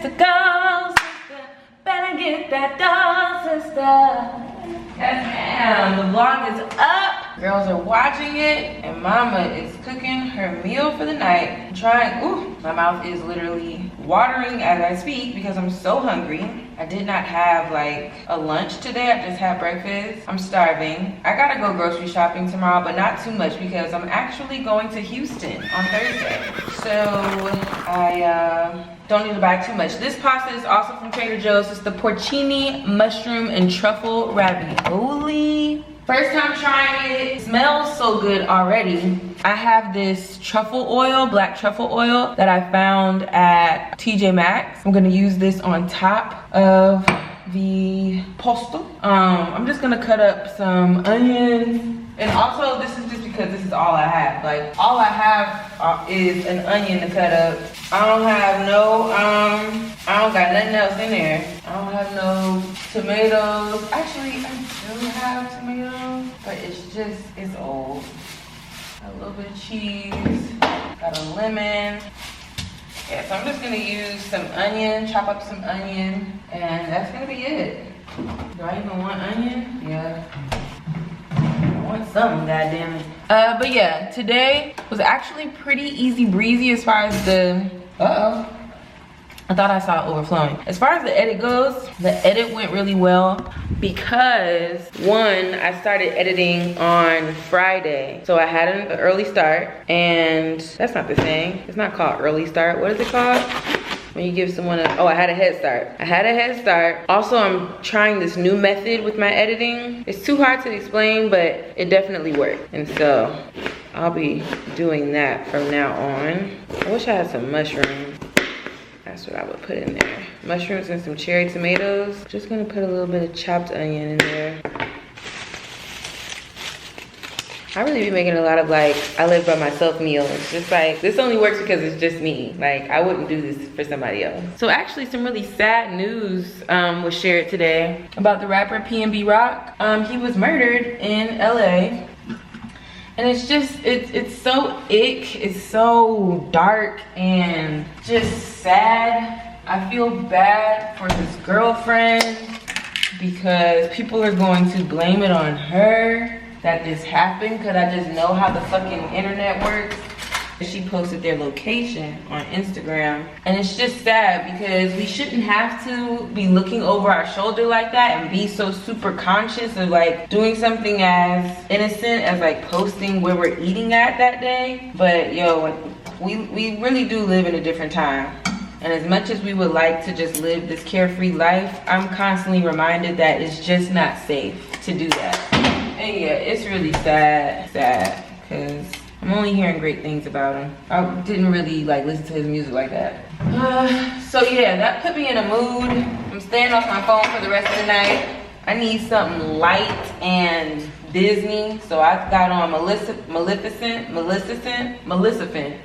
sister, go, sister. Better get that dough, sister. Yes, ma'am. The vlog is up. Girls are watching it, and mama is cooking her meal for the night. I'm trying, ooh, my mouth is literally watering as I speak because I'm so hungry. I did not have like a lunch today. I just had breakfast. I'm starving. I gotta go grocery shopping tomorrow, but not too much because I'm actually going to Houston on Thursday. So I don't need to buy too much. This pasta is also from Trader Joe's. It's the porcini, mushroom, and truffle ravioli. First time trying it. It smells so good already. I have this truffle oil, black truffle oil, that I found at TJ Maxx. I'm gonna use this on top of the pasta. I'm just gonna cut up some onions. And also, this is just because this is all I have. Like, all I have is an onion to cut up. I don't have no, I don't got nothing else in there. I don't have no tomatoes. Actually, I do have tomatoes, but it's old. Got a little bit of cheese, got a lemon. Yeah, so I'm just gonna use some onion, chop up some onion, and that's gonna be it. Do I even want onion? Yeah. I want something, goddammit. But yeah, today was actually pretty easy breezy as far as the, I thought I saw it overflowing. As far as the edit goes, the edit went really well because one, I started editing on Friday. So I had an early start, and that's not the thing. It's not called early start. What is it called? When you give someone a, oh, I had a head start. I had a head start. Also, I'm trying this new method with my editing. It's too hard to explain, but it definitely worked. And so I'll be doing that from now on. I wish I had some mushrooms. That's what I would put in there. Mushrooms and some cherry tomatoes. Just gonna put a little bit of chopped onion in there. I really be making a lot of like, I live by myself meals. Just like, this only works because it's just me. Like, I wouldn't do this for somebody else. So actually some really sad news was shared today about the rapper PNB Rock. He was murdered in LA. And it's just, it's so ick, it's so dark and just sad. I feel bad for his girlfriend because people are going to blame it on her that this happened, because I just know how the fucking internet works. She posted their location on Instagram, and it's just sad because we shouldn't have to be looking over our shoulder like that and be so super conscious of like doing something as innocent as like posting where we're eating at that day. But yo, we really do live in a different time. And as much as we would like to just live this carefree life, I'm constantly reminded that it's just not safe to do that. And yeah, it's really sad, because I'm only hearing great things about him. I didn't really like listen to his music like that. So yeah, that put me in a mood. I'm staying off my phone for the rest of the night. I need something light and Disney, so I got on Maleficent.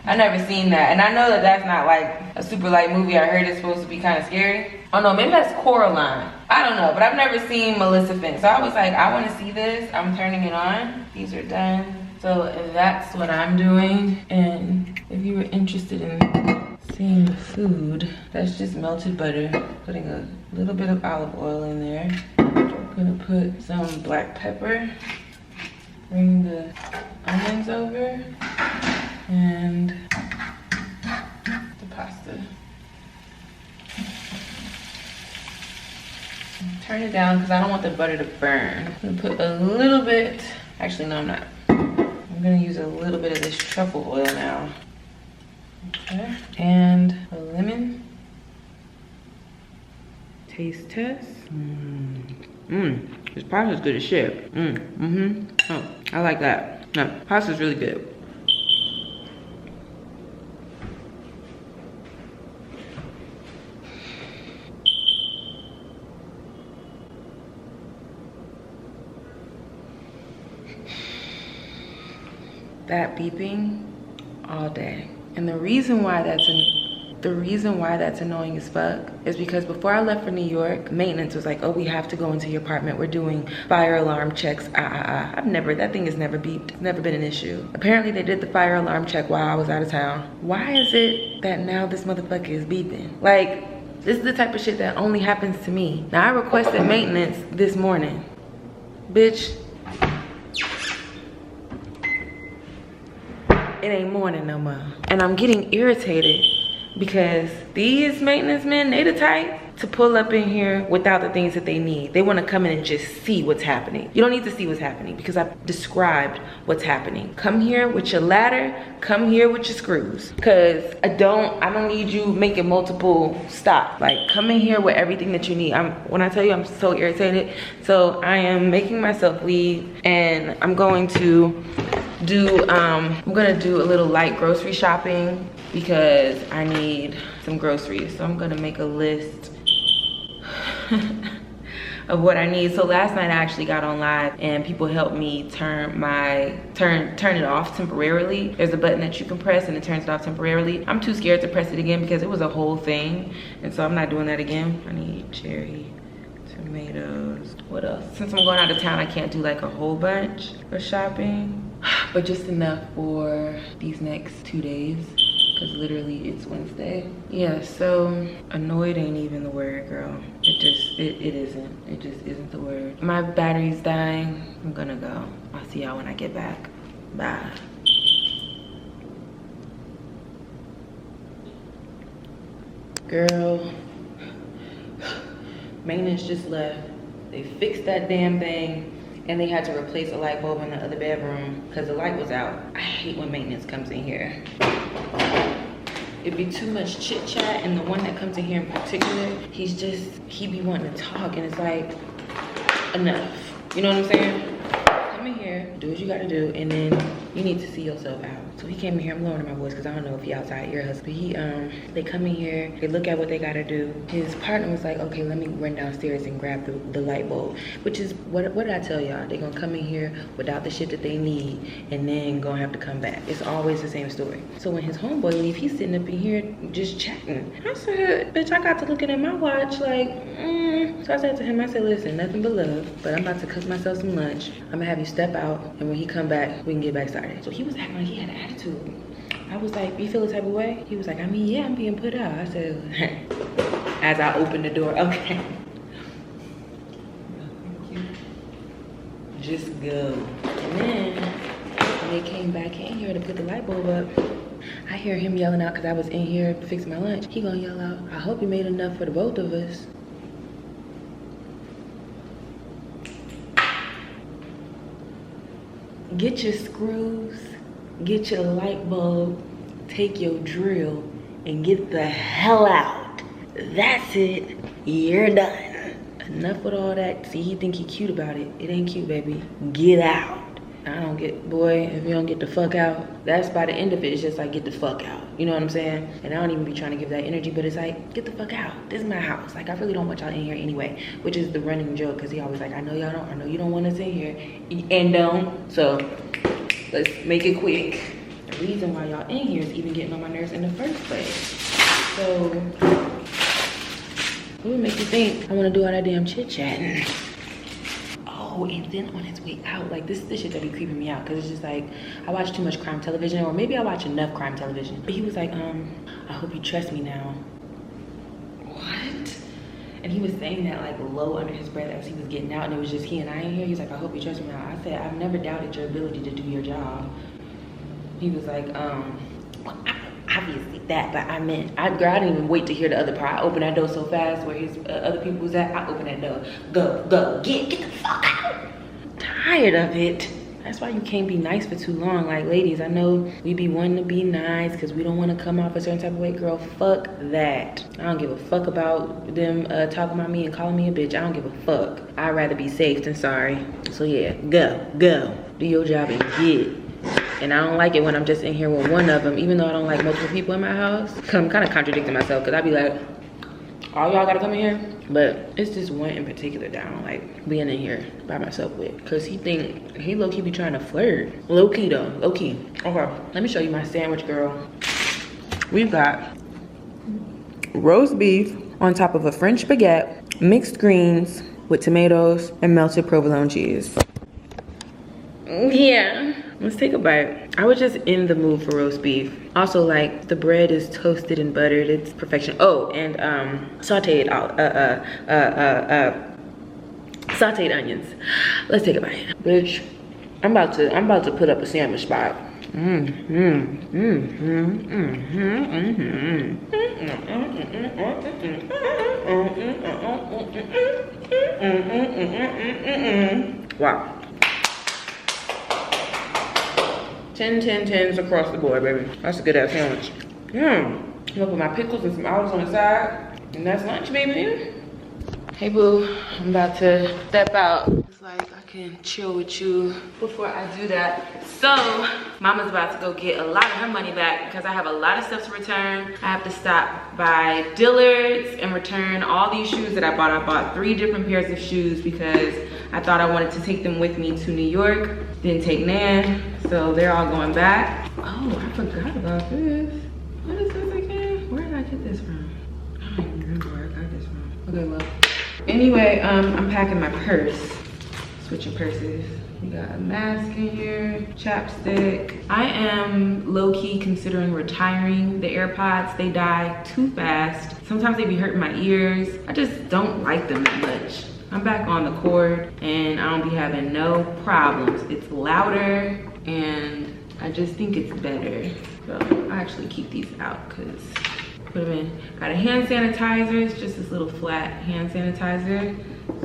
I never seen that, and I know that that's not like a super light movie. I heard it's supposed to be kind of scary. Oh no, maybe that's Coraline. I don't know, but I've never seen Maleficent, so I was like, I want to see this. I'm turning it on. These are done. So that's what I'm doing, and if you were interested in seeing the food, that's just melted butter. Putting a little bit of olive oil in there. I'm gonna put some black pepper, bring the onions over, and the pasta. Turn it down because I don't want the butter to burn. I'm gonna put a little bit, actually no I'm not. I'm gonna use a little bit of this truffle oil now. Okay, and a lemon. Taste test. This pasta's good as shit. Oh, I like that. No, pasta's really good. That beeping all day. And the reason why that's annoying as fuck is because before I left for New York, maintenance was like, oh, we have to go into your apartment. We're doing fire alarm checks. That thing has never beeped. It's never been an issue. Apparently they did the fire alarm check while I was out of town. Why is it that now this motherfucker is beeping? Like, This is the type of shit that only happens to me. Now I requested maintenance this morning. Bitch. It ain't morning no more. And I'm getting irritated because these maintenance men, they the type to pull up in here without the things that they need. They want to come in and just see what's happening. You don't need to see what's happening because I've described what's happening. Come here with your ladder, come here with your screws. Cause I don't need you making multiple stops. Like, come in here with everything that you need. When I tell you I'm so irritated, so I am making myself leave and I'm going to do a little light grocery shopping because I need some groceries. So I'm gonna make a list of what I need. So last night I actually got on live and people helped me turn it off temporarily. There's a button that you can press and it turns it off temporarily. I'm too scared to press it again because it was a whole thing, and so I'm not doing that again. I need cherry tomatoes. What else? Since I'm going out of town, I can't do like a whole bunch of shopping, but just enough for these next 2 days. Because literally it's Wednesday. Yeah, so annoyed ain't even the word, girl. It isn't. It just isn't the word. My battery's dying. I'm gonna go. I'll see y'all when I get back. Bye. Girl, maintenance just left. They fixed that damn thing. And they had to replace a light bulb in the other bedroom because the light was out. I hate when maintenance comes in here. It'd be too much chit chat, and the one that comes in here in particular, he be wanting to talk, and it's like, enough. You know what I'm saying? Come in here, do what you gotta do, and then you need to see yourself out. So he came in here, I'm lowering my voice because I don't know if he outside ear hustle. But they come in here, they look at what they gotta do. His partner was like, okay, let me run downstairs and grab the light bulb, which is, what did I tell y'all? They're gonna come in here without the shit that they need and then gonna have to come back. It's always the same story. So when his homeboy leave, he's sitting up in here just chatting. I said, bitch, I got to looking at my watch like, So I said to him, I said, listen, nothing but love, but I'm about to cook myself some lunch. I'm gonna have you step out, and when he come back, we can get back started. So he was acting like he had an attitude. I was like, you feel the type of way? He was like, I mean, yeah, I'm being put out. I said, as I opened the door, okay. Thank you. Just go. And then when they came back in here to put the light bulb up, I hear him yelling out because I was in here fixing my lunch. He gonna yell out, I hope you made enough for the both of us. Get your screws, get your light bulb, take your drill, and get the hell out. That's it. You're done. Enough with all that. See, he think he cute about it. It ain't cute, baby. Get out. I don't get, boy, if you don't get the fuck out, that's by the end of it. It's just like, get the fuck out. You know what I'm saying? And I don't even be trying to give that energy, but it's like, get the fuck out. This is my house. Like, I really don't want y'all in here anyway, which is the running joke, because he always like, I know you don't want us in here, and don't. So let's make it quick. The reason why y'all in here is even getting on my nerves in the first place. So what would make you think I want to do all that damn chit chatting? Oh, and then on his way out, like, this is the shit that be creeping me out, because it's just like, I watch too much crime television, or maybe I watch enough crime television. But he was like, I hope you trust me now. What? And he was saying that like low under his breath as he was getting out, and it was just he and I in here. He's like, I hope you trust me now. I said, I've never doubted your ability to do your job. He was like, well, obviously that, but I meant, I didn't even wait to hear the other part. I opened that door so fast where his other people was at. I opened that door. Go, get the fuck out. Tired of it. That's why you can't be nice for too long. Like, ladies, I know we be wanting to be nice because we don't want to come off a certain type of way. Girl, fuck that. I don't give a fuck about them talking about me and calling me a bitch. I don't give a fuck. I'd rather be safe than sorry. So yeah, go. Do your job and get. And I don't like it when I'm just in here with one of them, even though I don't like multiple people in my house. I'm kind of contradicting myself because I be like, all y'all gotta come in here? But it's just one in particular that I don't like being in here by myself with. Cause he low-key be trying to flirt. Low-key though, low-key. Okay, let me show you my sandwich, girl. We've got roast beef on top of a French baguette, mixed greens with tomatoes and melted provolone cheese. Yeah, Let's take a bite. I was just in the mood for roast beef. Also, like, the bread is toasted and buttered. It's perfection. Oh, and sauteed sauteed onions. Let's take a bite. Bitch, I'm about to put up a sandwich spot. Wow. 10, 10, 10s across the board, baby. That's a good ass sandwich. I'm gonna put my pickles and some olives on the side. And that's lunch, baby. Hey boo, I'm about to step out. It's like I can chill with you before I do that. So, mama's about to go get a lot of her money back because I have a lot of stuff to return. I have to stop by Dillard's and return all these shoes that I bought. I bought 3 different pairs of shoes because I thought I wanted to take them with me to New York. Didn't take Nan, so they're all going back. Oh, I forgot about this. What is this again? Where did I get this from? I don't even remember where I got this from. Okay, well. Anyway, I'm packing my purse. Switching purses. We got a mask in here, chapstick. I am low-key considering retiring the AirPods. They die too fast. Sometimes they be hurting my ears. I just don't like them that much. I'm back on the cord and I don't be having no problems. It's louder and I just think it's better. So I actually keep these out because put them in. Got a hand sanitizer. It's just this little flat hand sanitizer.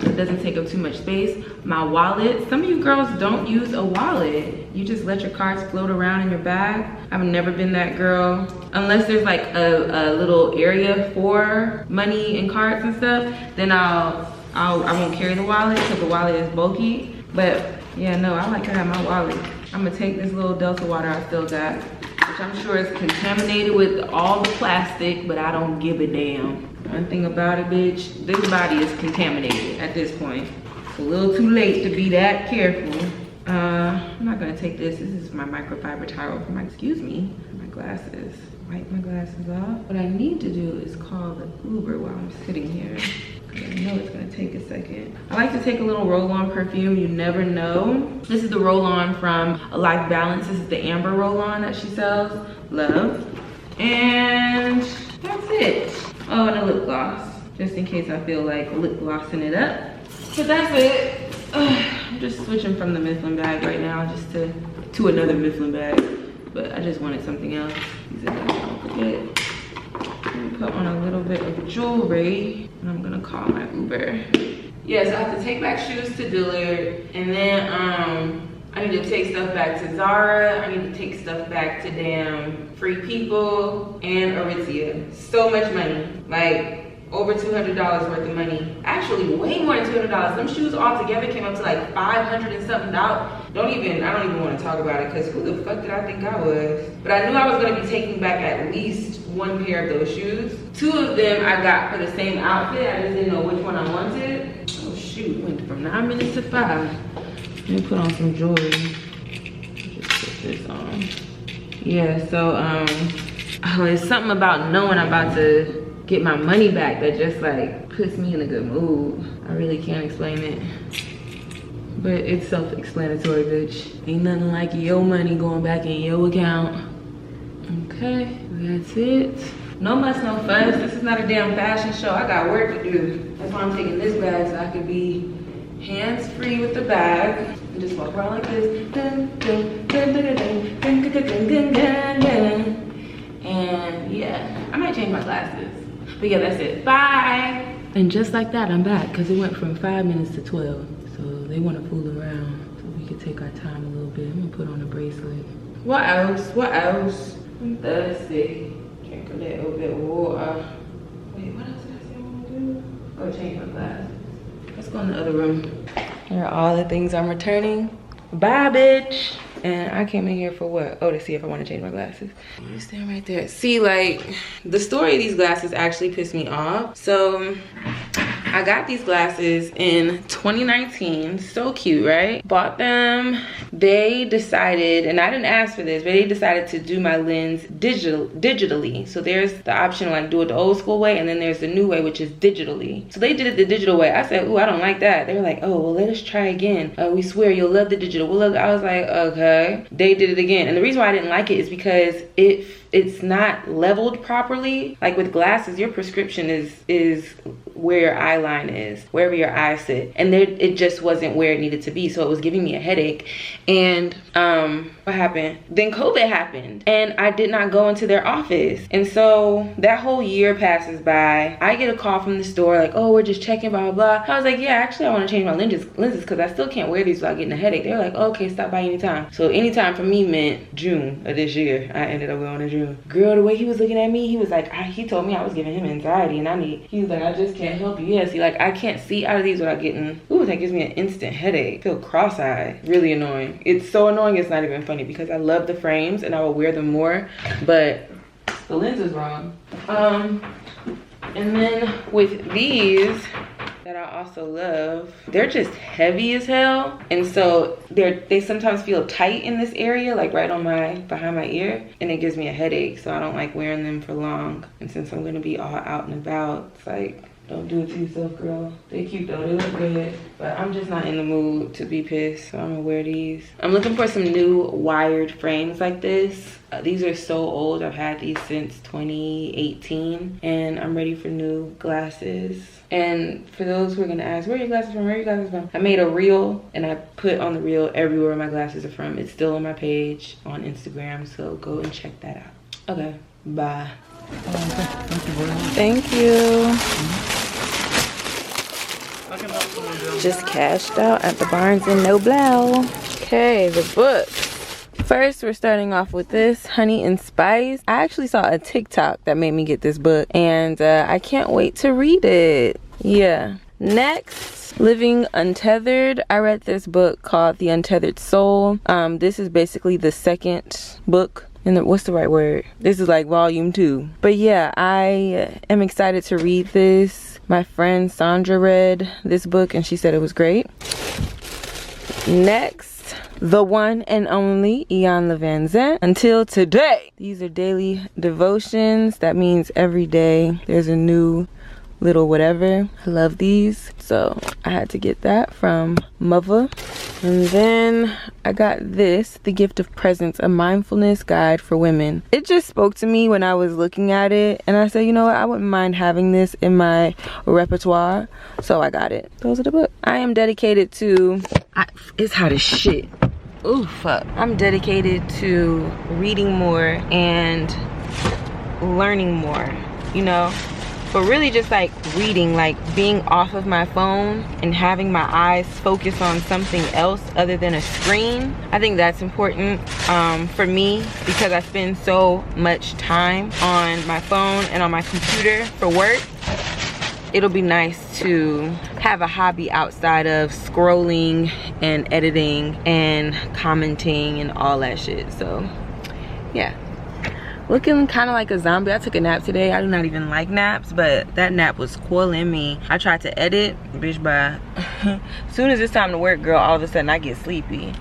So it doesn't take up too much space. My wallet. Some of you girls don't use a wallet. You just let your cards float around in your bag. I've never been that girl. Unless there's like a little area for money and cards and stuff, then I won't carry the wallet because the wallet is bulky. But yeah, no, I like to have my wallet. I'm gonna take this little Delta water I still got, which I'm sure is contaminated with all the plastic, but I don't give a damn. One thing about it, bitch, this body is contaminated at this point. It's a little too late to be that careful. I'm not gonna take this. This is my microfiber towel for my, excuse me, my glasses. Wipe my glasses off. What I need to do is call the Uber while I'm sitting here. I know it's gonna take a second. I like to take a little roll-on perfume. You never know. This is the roll-on from A Life Balance. This is the amber roll-on that she sells. Love. And that's it. Oh, and a lip gloss, just in case I feel like lip glossing it up. So that's it. I'm just switching from the Mifflin bag right now just to another Mifflin bag. But I just wanted something else. These are gonna don't forget. I'm gonna put on a little bit of jewelry and I'm gonna call my Uber. Yes, I have to take back shoes to Dillard, and then I need to take stuff back to Zara. I need to take stuff back to damn Free People and Aritzia. So much money, like over $200 worth of money. Actually, way more than $200. Them shoes all together came up to like $500 and something. I don't even want to talk about it because who the fuck did I think I was? But I knew I was gonna be taking back at least 1 pair of those shoes. 2 of them I got for the same outfit. I just didn't know which one I wanted. Oh shoot, went from 9 minutes to 5. Let me put on some jewelry. Just put this on. Yeah, so it's something about knowing I'm about to get my money back that just like puts me in a good mood. I really can't explain it, but it's self-explanatory, bitch. Ain't nothing like your money going back in your account. Okay, that's it. No muss, no fuss. This is not a damn fashion show. I got work to do. That's why I'm taking this bag so I could be hands-free with the bag and just walk around like this. And yeah, I might change my glasses. But yeah, that's it. Bye. And just like that, I'm back because it went from 5 minutes to 12. So they want to fool around so we could take our time a little bit. I'm gonna put on a bracelet. What else? What else? I'm thirsty. Drink a little bit of water. Wait, what else did I say I want to do? Oh, change my glasses. Let's go in the other room. Here are all the things I'm returning. Bye, bitch. And I came in here for what? Oh, to see if I want to change my glasses. You stand right there. See, like, the story of these glasses actually pissed me off. So, I got these glasses in 2019. So cute, right? Bought them they decided, and I didn't ask for this, but they decided to do my lens digitally. So there's the option to like do it the old school way, and then there's the new way, which is digitally. So they did it the digital way. I said, ooh, I don't like that. They were like, oh, well, let us try again. We swear you'll love the digital. We'll love. I was like, okay. They did it again, and the reason why I didn't like it is because it's not leveled properly. Like with glasses, your prescription is where your eye line is, wherever your eyes sit, and there it just wasn't where it needed to be. So it was giving me a headache. And what happened? Then COVID happened, and I did not go into their office. And so that whole year passes by. I get a call from the store like, oh, we're just checking, blah blah blah. I was like, yeah, actually I want to change my lenses because I still can't wear these without getting a headache. They were like, oh, okay, stop by anytime. So anytime for me meant June of this year. I ended up going to June. Girl, the way he was looking at me, he was like, he told me I was giving him anxiety, and he was like, I just can't help you. Yeah, see, like I can't see out of these without getting, ooh, that gives me an instant headache. I feel cross-eyed. Really annoying. It's so annoying it's not even funny because I love the frames and I will wear them more, but the lens is wrong. And then with these that I also love, they're just heavy as hell, and so they sometimes feel tight in this area, like right on behind my ear, and it gives me a headache. So I don't like wearing them for long. And since I'm gonna be all out and about, it's like, don't do it to yourself, girl. They cute though, they look good, but I'm just not in the mood to be pissed, so I'm gonna wear these. I'm looking for some new wired frames like this. These are so old. I've had these since 2018, and I'm ready for new glasses. And for those who are gonna ask, where are your glasses from? Where are your glasses from? I made a reel, and I put on the reel everywhere my glasses are from. It's still on my page on Instagram, so go and check that out. Okay, bye. Thank you. Just cashed out at the Barnes & Noble. Okay, the books. First, we're starting off with this, Honey and Spice. I actually saw a TikTok that made me get this book, and I can't wait to read it. Yeah. Next, Living Untethered. I read this book called The Untethered Soul. This is basically the second book. And what's the right word? This is like volume 2. But yeah, I am excited to read this. My friend Sandra read this book and she said it was great. Next, the one and only Ian Van Zandt, Until Today. These are daily devotions. That means every day there's a new little whatever. I love these, so I had to get that from Mother. And then I got this, The Gift of Presence, a mindfulness guide for women. It just spoke to me when I was looking at it, and I said, you know what, I wouldn't mind having this in my repertoire, so I got it. Those are the books. I am dedicated to, it's hot as shit. Ooh, fuck. I'm dedicated to reading more and learning more, you know? But really just like reading, like being off of my phone and having my eyes focus on something else other than a screen. I think that's important for me because I spend so much time on my phone and on my computer for work. It'll be nice to have a hobby outside of scrolling and editing and commenting and all that shit. So yeah. Looking kind of like a zombie. I took a nap today. I do not even like naps, but that nap was killing me. I tried to edit, bitch, but as soon as it's time to work, girl, all of a sudden I get sleepy.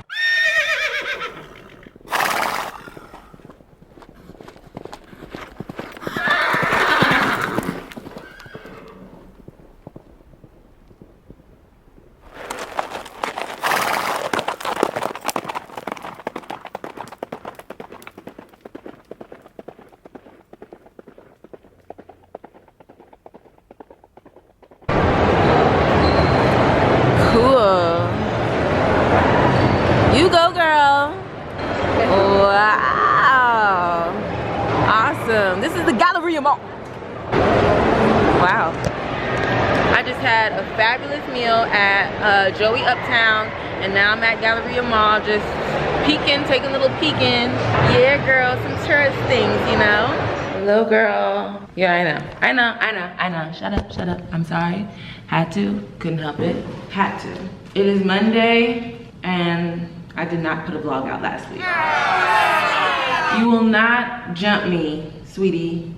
You go, girl. Wow. Awesome. This is the Galleria Mall. Wow. I just had a fabulous meal at Joey Uptown, and now I'm at Galleria Mall just peeking, taking a little peeking. Yeah, girl, some tourist things, you know? Hello, girl. Yeah, I know. Shut up. I'm sorry. Had to, couldn't help it. Had to. It is Monday, and I did not put a vlog out last week. You will not jump me, sweetie.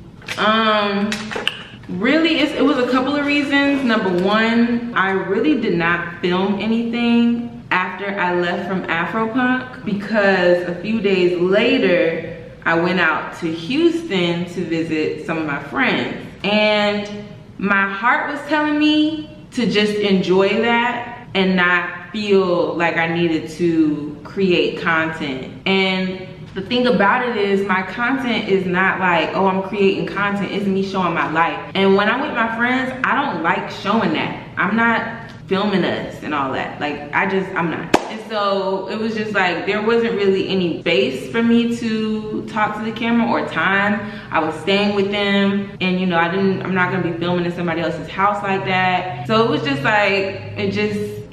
Really, it was a couple of reasons. Number one, I really did not film anything after I left from Afropunk, because a few days later, I went out to Houston to visit some of my friends. And my heart was telling me to just enjoy that and not feel like I needed to create content. And the thing about it is, my content is not like, oh, I'm creating content. It's me showing my life. And when I'm with my friends, I don't like showing that. I'm not filming us and all that. Like, I'm not. And so it was just like, there wasn't really any space for me to talk to the camera or time. I was staying with them, and you know, I'm not gonna be filming in somebody else's house like that. So it was just like,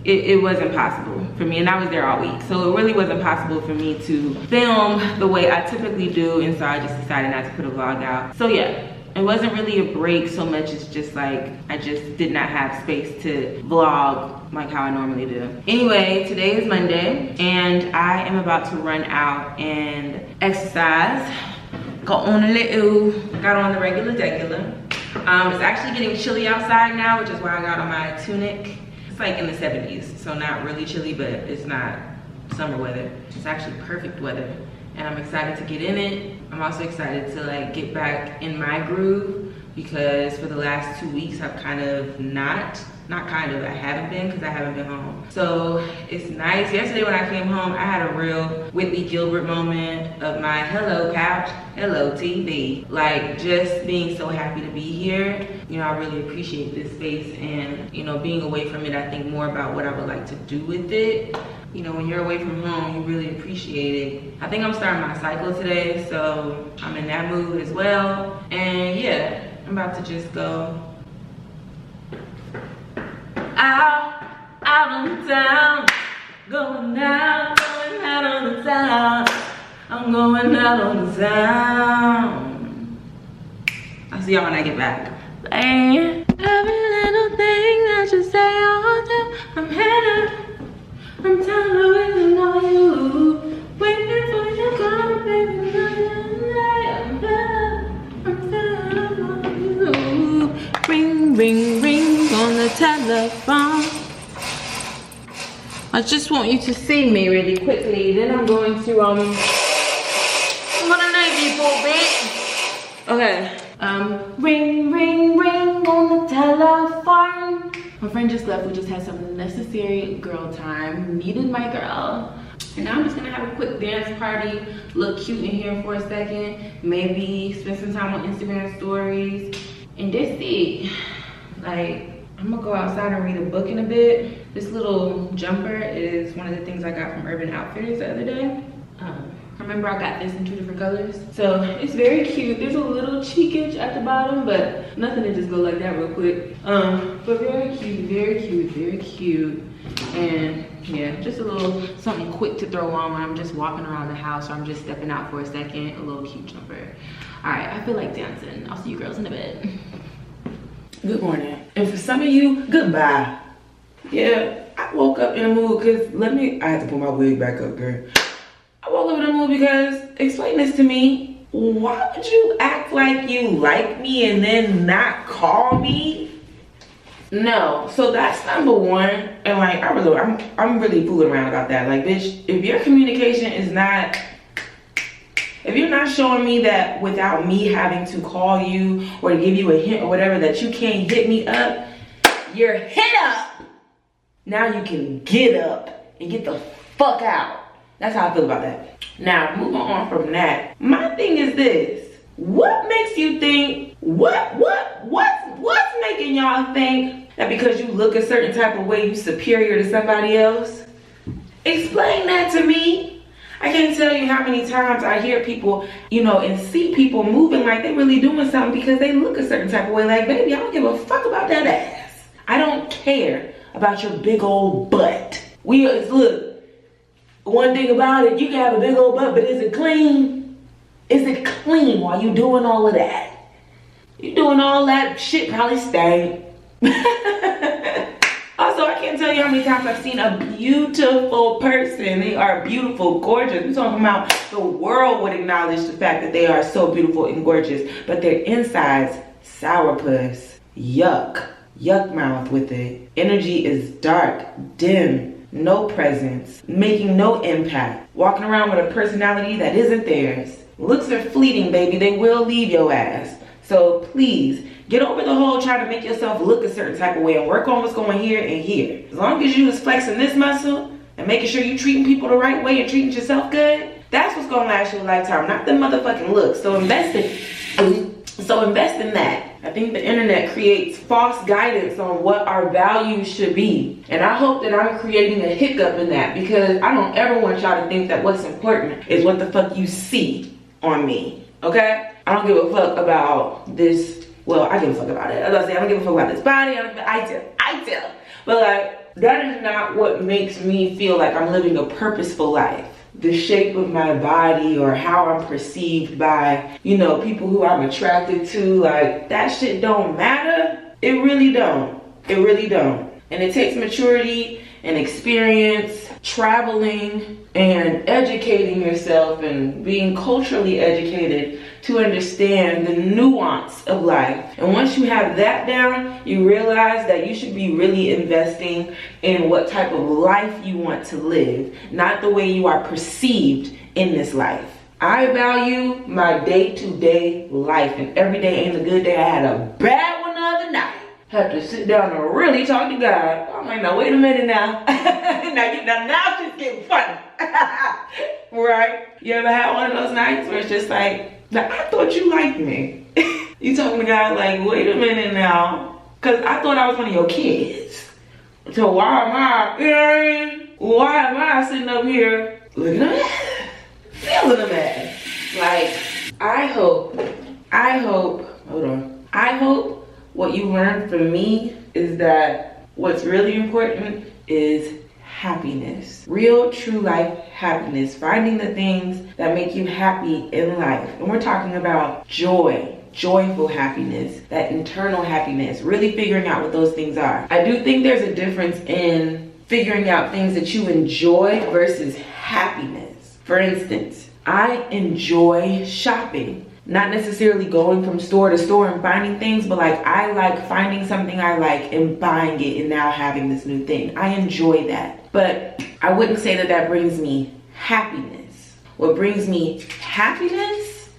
it wasn't possible for me, and I was there all week. So it really wasn't possible for me to film the way I typically do, and so I just decided not to put a vlog out. So yeah, it wasn't really a break so much, it's just like, I just did not have space to vlog like how I normally do. Anyway, today is Monday, and I am about to run out and exercise. Got on the regular. It's actually getting chilly outside now, which is why I got on my tunic. It's like in the 70s, so not really chilly, but it's not summer weather. It's actually perfect weather, and I'm excited to get in it. I'm also excited to like get back in my groove, because for the last 2 weeks I've kind of I haven't been, because I haven't been home. So it's nice. Yesterday when I came home, I had a real Whitley Gilbert moment of my hello couch, hello TV. Like, just being so happy to be here. You know, I really appreciate this space, and you know, being away from it, I think more about what I would like to do with it. You know, when you're away from home, you really appreciate it. I think I'm starting my cycle today, so I'm in that mood as well. And yeah, I'm about to just go out on the town, going out on the town. I'm going out on the town. I'll see y'all when I get back. Every little thing that you say all the time, I'm headed. I'm tired of waiting on you, waiting for you to come, baby. I'm tired of you. Ring, ring, ring on the telephone. I just want you to see me really quickly. Then I'm going to I'm gonna leave you for a bit. Okay. Ring, ring, ring on the telephone. My friend just left. We just had some necessary girl time. Needed my girl. And now I'm just gonna have a quick dance party, look cute in here for a second, maybe spend some time on Instagram stories, and that's it. Like, I'm gonna go outside and read a book in a bit. This little jumper is one of the things I got from Urban Outfitters the other day. Remember, I got this in 2 different colors. So it's very cute. There's a little cheekage at the bottom, but nothing to just go like that real quick. But very cute, very cute, very cute. And yeah, just a little something quick to throw on when I'm just walking around the house, or I'm just stepping out for a second. A little cute jumper. All right, I feel like dancing. I'll see you girls in a bit. Good morning. And for some of you, goodbye. Yeah, I woke up in a mood because I had to put my wig back up, girl. I woke up in a mood because, explain this to me, why would you act like you like me and then not call me? No, so that's number one. And like, I'm really fooling around about that. Like, bitch, if your communication is not, if you're not showing me that without me having to call you or to give you a hint or whatever, that you can't hit me up, you're hit up. Now you can get up and get the fuck out. That's how I feel about that. Now, moving on from that, my thing is this. What makes you think, what's making y'all think that because you look a certain type of way, you superior to somebody else? Explain that to me. I can't tell you how many times I hear people, you know, and see people moving like they really doing something because they look a certain type of way. Like, baby, I don't give a fuck about that ass. I don't care about your big old butt. Look, one thing about it, you can have a big old butt, but is it clean? Is it clean while you doing all of that? You doing all that shit probably stank. Also, I can't tell you how many times I've seen a beautiful person. They are beautiful, gorgeous. We're talking about the world would acknowledge the fact that they are so beautiful and gorgeous, but their insides, sourpuss, yuck mouth with it. Energy is dark, dim, no presence, making no impact, walking around with a personality that isn't theirs. Looks are fleeting, baby. They will leave your ass. So please, get over the whole trying to make yourself look a certain type of way and work on what's going here and here. As long as you is flexing this muscle and making sure you treating people the right way and treating yourself good, that's what's gonna last you a lifetime, not the motherfucking looks. So invest in that. I think the internet creates false guidance on what our values should be. And I hope that I'm creating a hiccup in that, because I don't ever want y'all to think that what's important is what the fuck you see on me, okay? I don't give a fuck about this. Well, I give a fuck about it. As I say, I don't give a fuck about this body. I tell. But like, that is not what makes me feel like I'm living a purposeful life. The shape of my body or how I'm perceived by, you know, people who I'm attracted to, like, that shit don't matter. It really don't. It really don't. And it takes maturity and experience, traveling and educating yourself and being culturally educated to understand the nuance of life. And once you have that down, you realize that you should be really investing in what type of life you want to live, not the way you are perceived in this life. I value my day-to-day life, and every day ain't a good day. I had a bad one the other night. Had to sit down and really talk to God. I'm like, now wait a minute now. now it's getting funny. Right? You ever had one of those nights where it's just like, now, I thought you liked me. You talking to God like, wait a minute now. Cause I thought I was one of your kids. So why am I, you know what I mean? Why am I sitting up here looking at them, feeling them at? Like, I hope, hold on. I hope what you learned from me is that what's really important is happiness. Real, true life happiness. Finding the things that make you happy in life. And we're talking about joy, joyful happiness, that internal happiness, really figuring out what those things are. I do think there's a difference in figuring out things that you enjoy versus happiness. For instance, I enjoy shopping. Not necessarily going from store to store and finding things, but like I like finding something I like and buying it and now having this new thing. I enjoy that. But I wouldn't say that that brings me happiness. What brings me happiness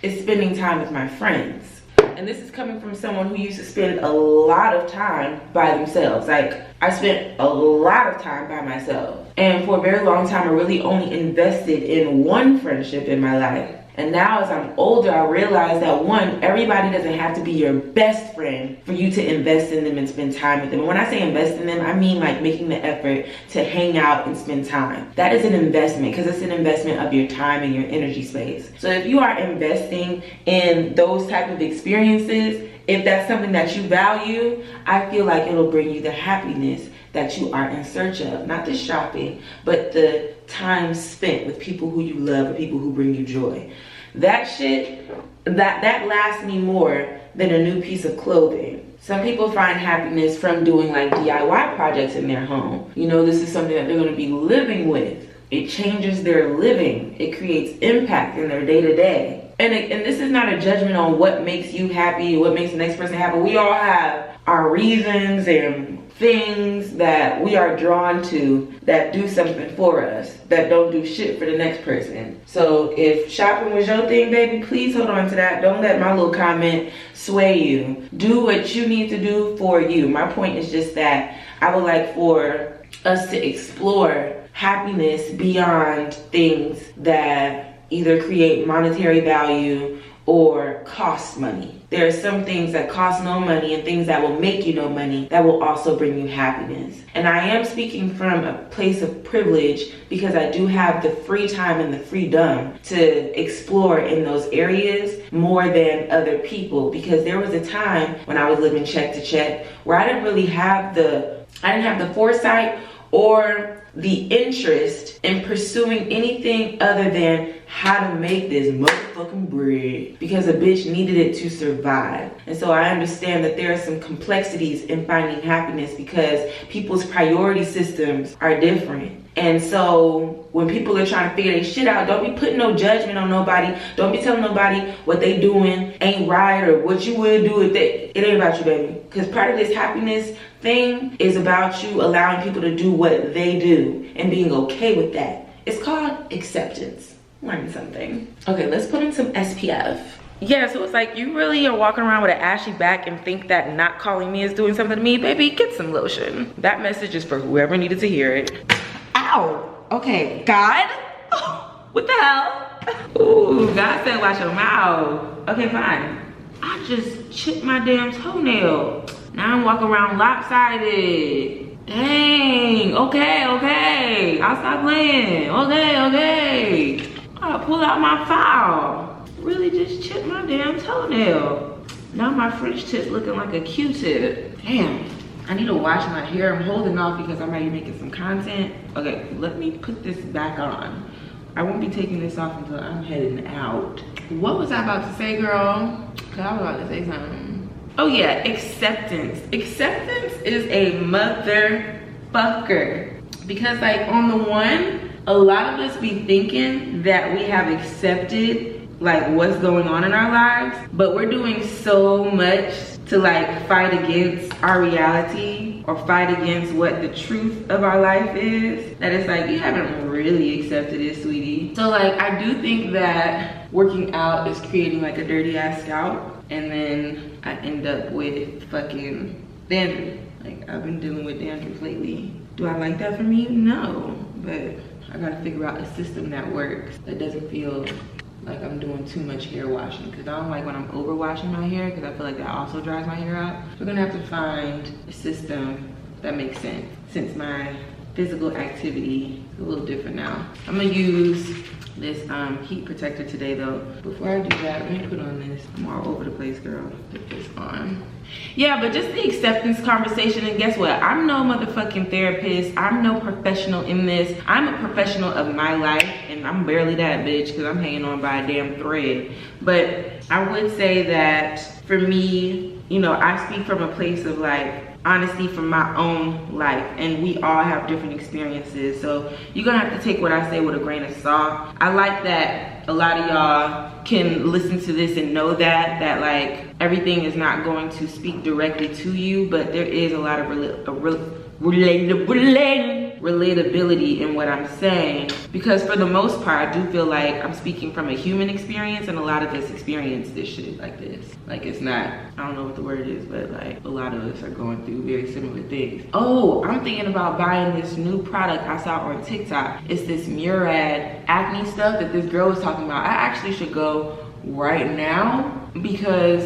is spending time with my friends. And this is coming from someone who used to spend a lot of time by themselves. Like, I spent a lot of time by myself. And for a very long time, I really only invested in one friendship in my life. And now as I'm older, I realize that one, everybody doesn't have to be your best friend for you to invest in them and spend time with them. And when I say invest in them, I mean like making the effort to hang out and spend time. That is an investment, because it's an investment of your time and your energy space. So if you are investing in those type of experiences, if that's something that you value, I feel like it'll bring you the happiness that you are in search of. Not the shopping, but the time spent with people who you love and people who bring you joy. That shit, that lasts me more than a new piece of clothing. Some people find happiness from doing like DIY projects in their home. You know, this is something that they're going to be living with. It changes their living. It creates impact in their day-to-day. And this is not a judgment on what makes you happy, what makes the next person happy. We all have our reasons and things that we are drawn to that do something for us, that don't do shit for the next person. So if shopping was your thing, baby, please hold on to that. Don't let my little comment sway you. Do what you need to do for you. My point is just that I would like for us to explore happiness beyond things that either create monetary value or cost money. There are some things that cost no money and things that will make you no money that will also bring you happiness. And I am speaking from a place of privilege because I do have the free time and the freedom to explore in those areas more than other people, because there was a time when I was living check to check where I didn't really have the foresight or the interest in pursuing anything other than how to make this motherfucking bread because a bitch needed it to survive. And so I understand that there are some complexities in finding happiness because people's priority systems are different. And so when people are trying to figure their shit out, don't be putting no judgment on nobody. Don't be telling nobody what they doing ain't right or what you would do if they, it ain't about you, baby. Because part of this happiness thing is about you allowing people to do what they do and being okay with that. It's called acceptance. Learning something. Okay, let's put in some SPF. Yeah, so it's like you really are walking around with an ashy back and think that not calling me is doing something to me. Baby, get some lotion. That message is for whoever needed to hear it. Ow. Okay, God. What the hell? Ooh, God said watch your mouth. Okay, fine. I just chipped my damn toenail. Now I'm walking around lopsided. Dang. Okay. I'll stop playing. Okay. I'll pull out my file. Really just chipped my damn toenail. Now my French tip looking like a Q-tip. Damn. I need to wash my hair. I'm holding off because I might be making some content. Okay, let me put this back on. I won't be taking this off until I'm heading out. What was I about to say, girl? Cause I was about to say something. Oh yeah, acceptance. Acceptance is a motherfucker. Because like on the one, a lot of us be thinking that we have accepted like what's going on in our lives, but we're doing so much to like fight against our reality or fight against what the truth of our life is, that it's like you haven't really accepted it, sweetie. So like I do think that working out is creating like a dirty ass scalp, and then I end up with fucking dandruff. Like I've been dealing with dandruff lately. Do I like that for me? No, but I gotta figure out a system that works, that doesn't feel like I'm doing too much hair washing, because I don't like when I'm over washing my hair, because I feel like that also dries my hair out. We're gonna have to find a system that makes sense, since my physical activity is a little different now. I'm gonna use this heat protector today though. Before I do that, let me put on this. I'm all over the place, girl. Put this on. Yeah, but just the acceptance conversation, and guess what? I'm no motherfucking therapist. I'm no professional in this. I'm a professional of my life, and I'm barely that bitch because I'm hanging on by a damn thread. But I would say that for me, you know, I speak from a place of like honesty from my own life, and we all have different experiences, so you're gonna have to take what I say with a grain of salt. I like that a lot of y'all can listen to this and know that like everything is not going to speak directly to you, but there is a lot of relatability in what I'm saying, because for the most part I do feel like I'm speaking from a human experience, and a lot of us experience this shit like this. Like it's not, I don't know what the word is, but like a lot of us are going through very similar things. Oh, I'm thinking about buying this new product I saw on TikTok. It's this Murad acne stuff that this girl was talking about. I actually should go right now because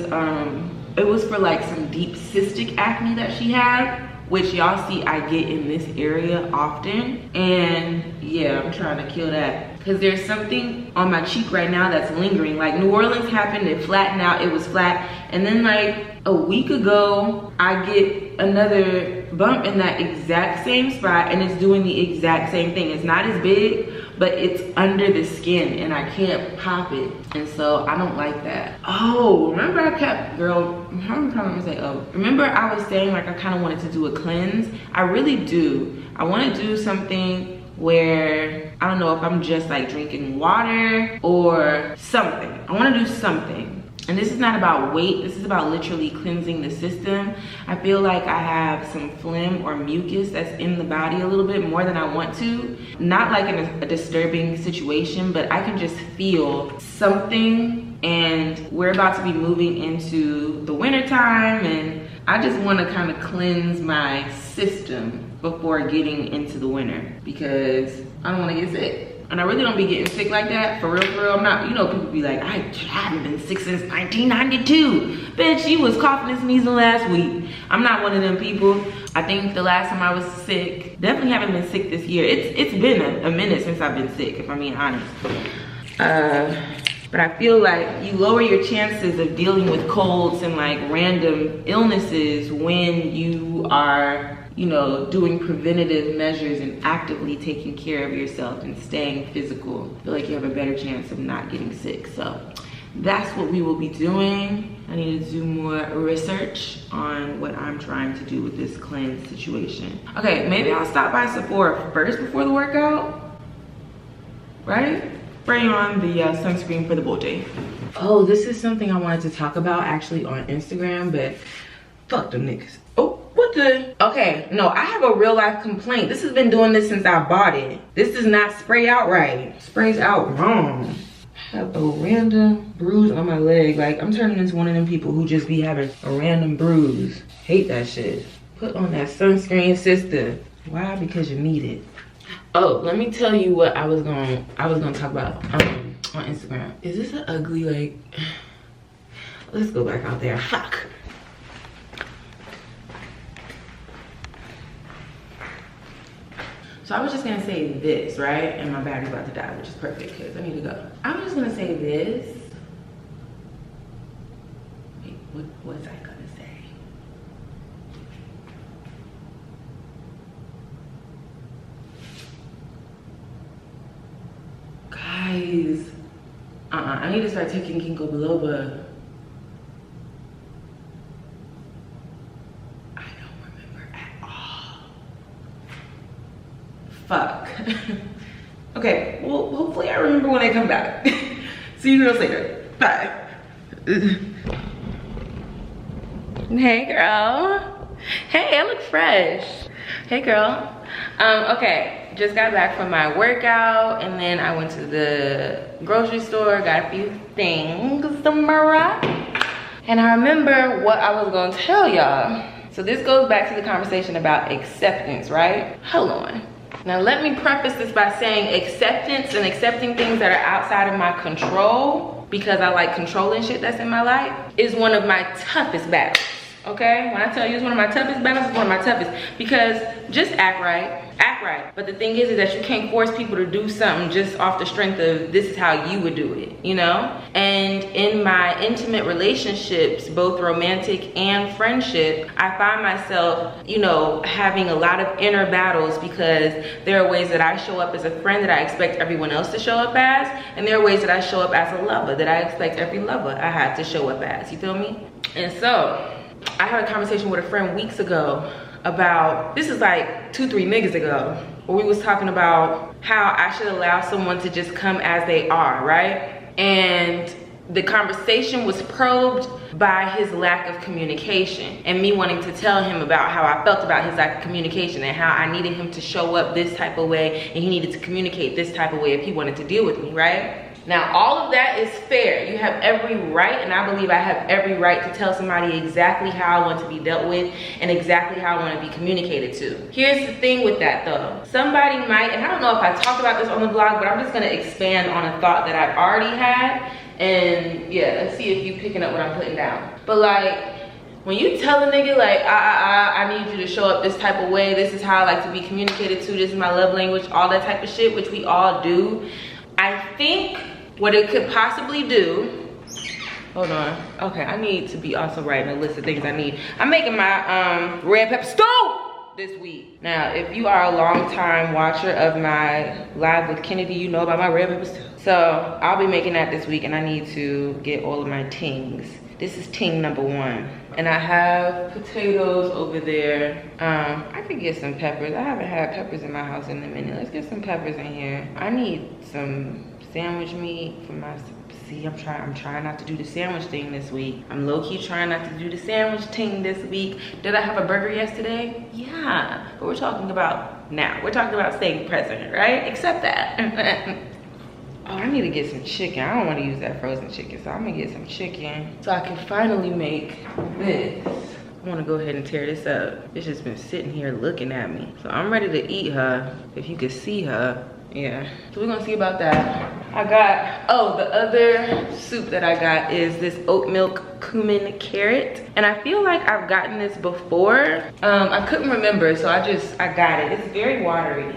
it was for like some deep cystic acne that she had, which y'all see I get in this area often. And yeah, I'm trying to kill that, because there's something on my cheek right now that's lingering. Like New Orleans happened, it flattened out, it was flat, and then like a week ago I get another bump in that exact same spot, and it's doing the exact same thing. It's not as big, but it's under the skin and I can't pop it, and so I don't like that. Oh, remember I kept, girl, how many times I'm gonna say oh? Remember I was saying like I kind of wanted to do a cleanse? I really do. I want to do something where I don't know if I'm just like drinking water or something. I want to do something. And this is not about weight, this is about literally cleansing the system. I feel like I have some phlegm or mucus that's in the body a little bit more than I want to. Not like in a disturbing situation, but I can just feel something, and we're about to be moving into the winter time, and I just want to kind of cleanse my system before getting into the winter, because I don't want to get sick. And I really don't be getting sick like that, for real, for real. I'm not, you know, people be like, I haven't been sick since 1992. Bitch, you was coughing and sneezing last week. I'm not one of them people. I think the last time I was sick, definitely haven't been sick this year. It's been a minute since I've been sick, if I'm being honest. but I feel like you lower your chances of dealing with colds and like random illnesses when you are, you know, doing preventative measures and actively taking care of yourself and staying physical. I feel like you have a better chance of not getting sick. So that's what we will be doing. I need to do more research on what I'm trying to do with this cleanse situation. Okay, maybe I'll stop by Sephora first before the workout, right? Spray on the sunscreen for the body. Oh, this is something I wanted to talk about actually on Instagram, but fuck them niggas. Oh, what the? Okay, no, I have a real life complaint. This has been doing this since I bought it. This does not spray out right. It sprays out wrong. I have a random bruise on my leg. Like, I'm turning into one of them people who just be having a random bruise. Hate that shit. Put on that sunscreen, sister. Why? Because you need it. Oh, let me tell you what I was gonna talk about on Instagram. Is this an ugly, like, let's go back out there. Fuck. So I was just gonna say this, right? And my battery's about to die, which is perfect because I need to go. I was just gonna say this. Wait, what was I gonna say? Guys, I need to start taking ginkgo biloba. I don't remember at all. Fuck. Okay, well, hopefully I remember when I come back. See you girls later. Bye. Hey, girl. Hey, I look fresh. Hey, girl. Okay, just got back from my workout, and then I went to the grocery store, got a few things, and I remember what I was gonna tell y'all. So this goes back to the conversation about acceptance, right? Hold on. Now let me preface this by saying acceptance and accepting things that are outside of my control, because I like controlling shit that's in my life, is one of my toughest battles. Okay, when I tell you it's one of my toughest battles, it's one of my toughest, because just act right. But the thing is that you can't force people to do something just off the strength of this is how you would do it, you know? And in my intimate relationships, both romantic and friendship, I find myself, you know, having a lot of inner battles, because there are ways that I show up as a friend that I expect everyone else to show up as, and there are ways that I show up as a lover that I expect every lover I have to show up as, you feel me? And so, I had a conversation with a friend weeks ago about, this is like 2-3 niggas ago, where we was talking about how I should allow someone to just come as they are, right? And the conversation was probed by his lack of communication, and me wanting to tell him about how I felt about his lack of communication and how I needed him to show up this type of way, and he needed to communicate this type of way if he wanted to deal with me, right? Now, all of that is fair. You have every right, and I believe I have every right to tell somebody exactly how I want to be dealt with and exactly how I want to be communicated to. Here's the thing with that though. Somebody might, and I don't know if I talked about this on the blog, but I'm just gonna expand on a thought that I've already had, and yeah, let's see if you picking up what I'm putting down. But like, when you tell a nigga like, I need you to show up this type of way, this is how I like to be communicated to, this is my love language, all that type of shit, which we all do, I think what it could possibly do, hold on, okay, I need to be also writing a list of things I need. I'm making my red pepper stew this week. Now, if you are a long time watcher of my live with Kennedy, you know about my red pepper stew. So I'll be making that this week, and I need to get all of my tings. This is ting number 1. And I have potatoes over there. I could get some peppers. I haven't had peppers in my house in a minute. Let's get some peppers in here. I need some sandwich meat for my, see, I'm trying not to do the sandwich thing this week. I'm low-key trying not to do the sandwich thing this week. Did I have a burger yesterday? Yeah, but we're talking about now. We're talking about staying present, right? Accept that. Oh, I need to get some chicken. I don't want to use that frozen chicken, so I'm gonna get some chicken so I can finally make this. I want to go ahead and tear this up. It's just been sitting here looking at me. So I'm ready to eat her, if you could see her. Yeah, so we're gonna see about that. I got, oh, the other soup that I got is this oat milk cumin carrot. And I feel like I've gotten this before. I couldn't remember, so I got it. It's very watery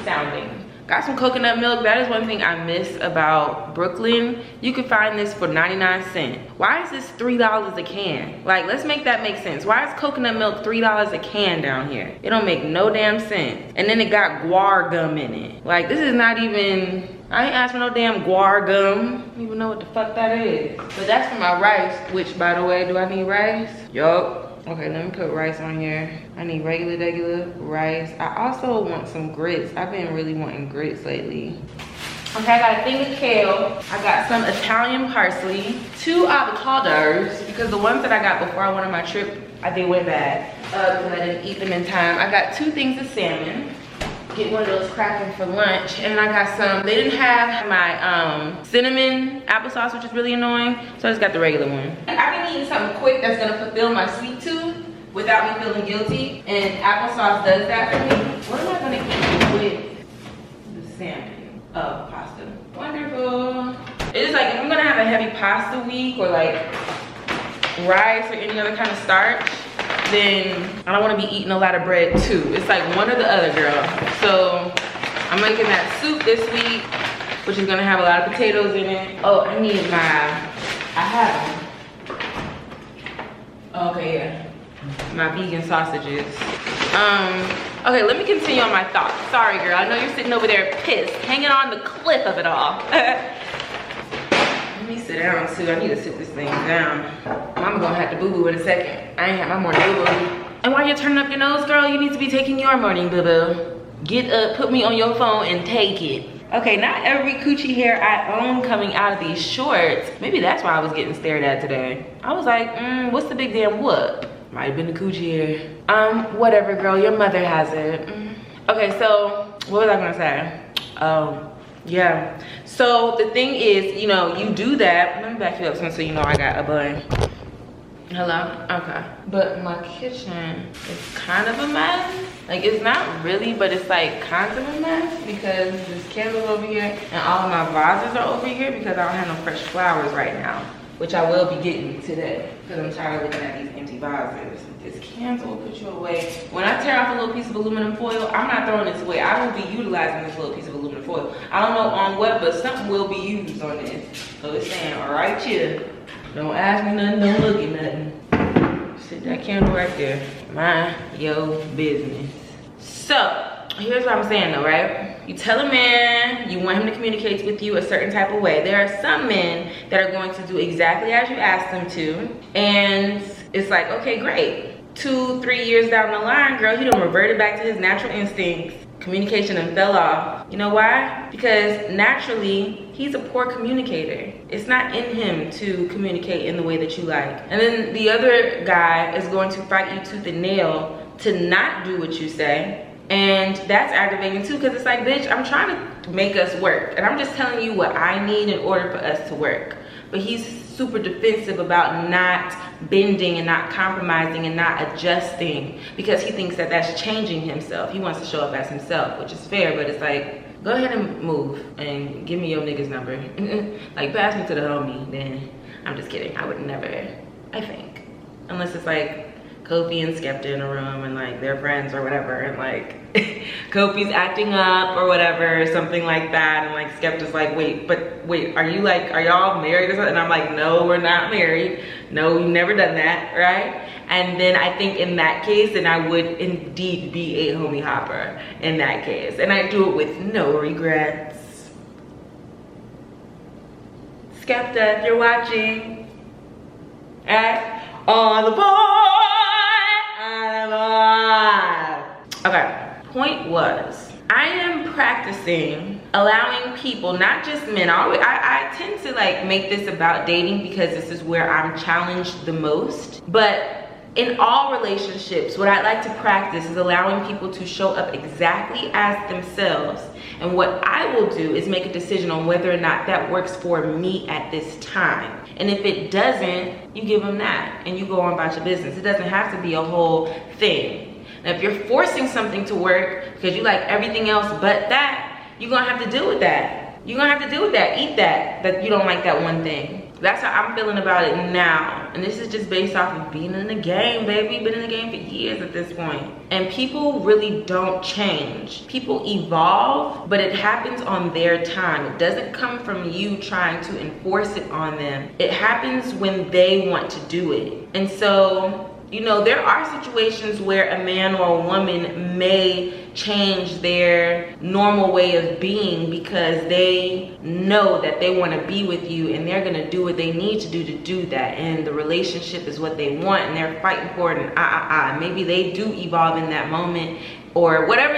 sounding. Got some coconut milk. That is one thing I miss about Brooklyn. You can find this for 99 cents. Why is this $3 a can? Like, let's make that make sense. Why is coconut milk $3 a can down here? It don't make no damn sense. And then it got guar gum in it. Like, this is not even, I ain't asked for no damn guar gum. I don't even know what the fuck that is. But that's for my rice, which, by the way, do I need rice? Yup. Okay, let me put rice on here. I need regular rice. I also want some grits. I've been really wanting grits lately. Okay, I got a thing of kale. I got some Italian parsley, 2 avocados, because the ones that I got before I went on my trip, they went bad because I didn't eat them in time. I got 2 things of salmon. Get one of those cracking for lunch. And I got some, they didn't have my cinnamon applesauce, which is really annoying, so I just got the regular one. I've been eating something quick that's gonna fulfill my sweet tooth without me feeling guilty, and applesauce does that for me. What am I gonna eat with the salmon? Oh, pasta. Wonderful. It's like, if I'm gonna have a heavy pasta week or like rice or any other kind of starch, then I don't want to be eating a lot of bread too. It's like one or the other, girl. So I'm making that soup this week, which is gonna have a lot of potatoes in it. Oh, I need I have them. Okay, yeah, my vegan sausages. Okay, let me continue on my thoughts. Sorry, girl, I know you're sitting over there pissed, hanging on the cliff of it all. Let me sit down too. I need to sit this thing down. Mama gonna have to boo-boo in a second. I ain't had my morning boo-boo. And while you're turning up your nose, girl, you need to be taking your morning boo-boo. Get up, put me on your phone and take it. Okay, not every coochie hair I own coming out of these shorts. Maybe that's why I was getting stared at today. I was like, what's the big damn whoop? Might have been the coochie hair. Whatever, girl, your mother has it. Okay, so what was I gonna say? Yeah, so the thing is, you know, you do that. Let me back you up so you know I got a bun. Hello? Okay. But my kitchen is kind of a mess. Like, it's not really, but it's like kind of a mess because this candle's over here and all of my vases are over here because I don't have no fresh flowers right now, which I will be getting today because I'm tired of looking at these empty vases. This candle will put you away. When I tear off a little piece of aluminum foil, I'm not throwing this away. I will be utilizing this little piece of aluminum foil. I don't know on what, but something will be used on this. So it's saying, all right, chill. Don't ask me nothing, don't look at nothing. Sit that candle right there. Mind your business. So, here's what I'm saying though, right? You tell a man you want him to communicate with you a certain type of way. There are some men that are going to do exactly as you ask them to. And it's like, okay, great. 2-3 years down the line, girl, he done reverted back to his natural instincts. Communication and fell off. You know why? Because naturally, he's a poor communicator. It's not in him to communicate in the way that you like. And then the other guy is going to fight you tooth and nail to not do what you say. And that's aggravating too, because it's like, bitch, I'm trying to make us work. And I'm just telling you what I need in order for us to work. But he's super defensive about not bending and not compromising and not adjusting because he thinks that that's changing himself. He wants to show up as himself, which is fair, but it's like, go ahead and move and give me your nigga's number. Like, pass me to the homie, then. I'm just kidding. I would never, I think. Unless it's like Kofi and Skepta in a room and like they're friends or whatever, and like Kofi's acting up or whatever, something like that, and like Skepta's like, wait, are y'all married or something? And I'm like, no, we're not married. No, we've never done that, right? And then I think in that case, then I would indeed be a homie hopper in that case. And I do it with no regrets. Skepta, if you're watching, on the board. Okay, point was, I am practicing allowing people, not just men. I tend to like make this about dating because this is where I'm challenged the most. But in all relationships, what I like to practice is allowing people to show up exactly as themselves. And what I will do is make a decision on whether or not that works for me at this time. And if it doesn't, you give them that and you go on about your business. It doesn't have to be a whole thing. Now, if you're forcing something to work because you like everything else but that, you're gonna have to deal with that. You're gonna have to deal with that, eat that you don't like that one thing. That's how I'm feeling about it now. And this is just based off of being in the game, baby. Been in the game for years at this point. And people really don't change. People evolve, but it happens on their time. It doesn't come from you trying to enforce it on them. It happens when they want to do it. And so, you know, there are situations where a man or a woman may change their normal way of being because they know that they want to be with you, and they're going to do what they need to do that, and the relationship is what they want, and they're fighting for it, and maybe they do evolve in that moment, or whatever.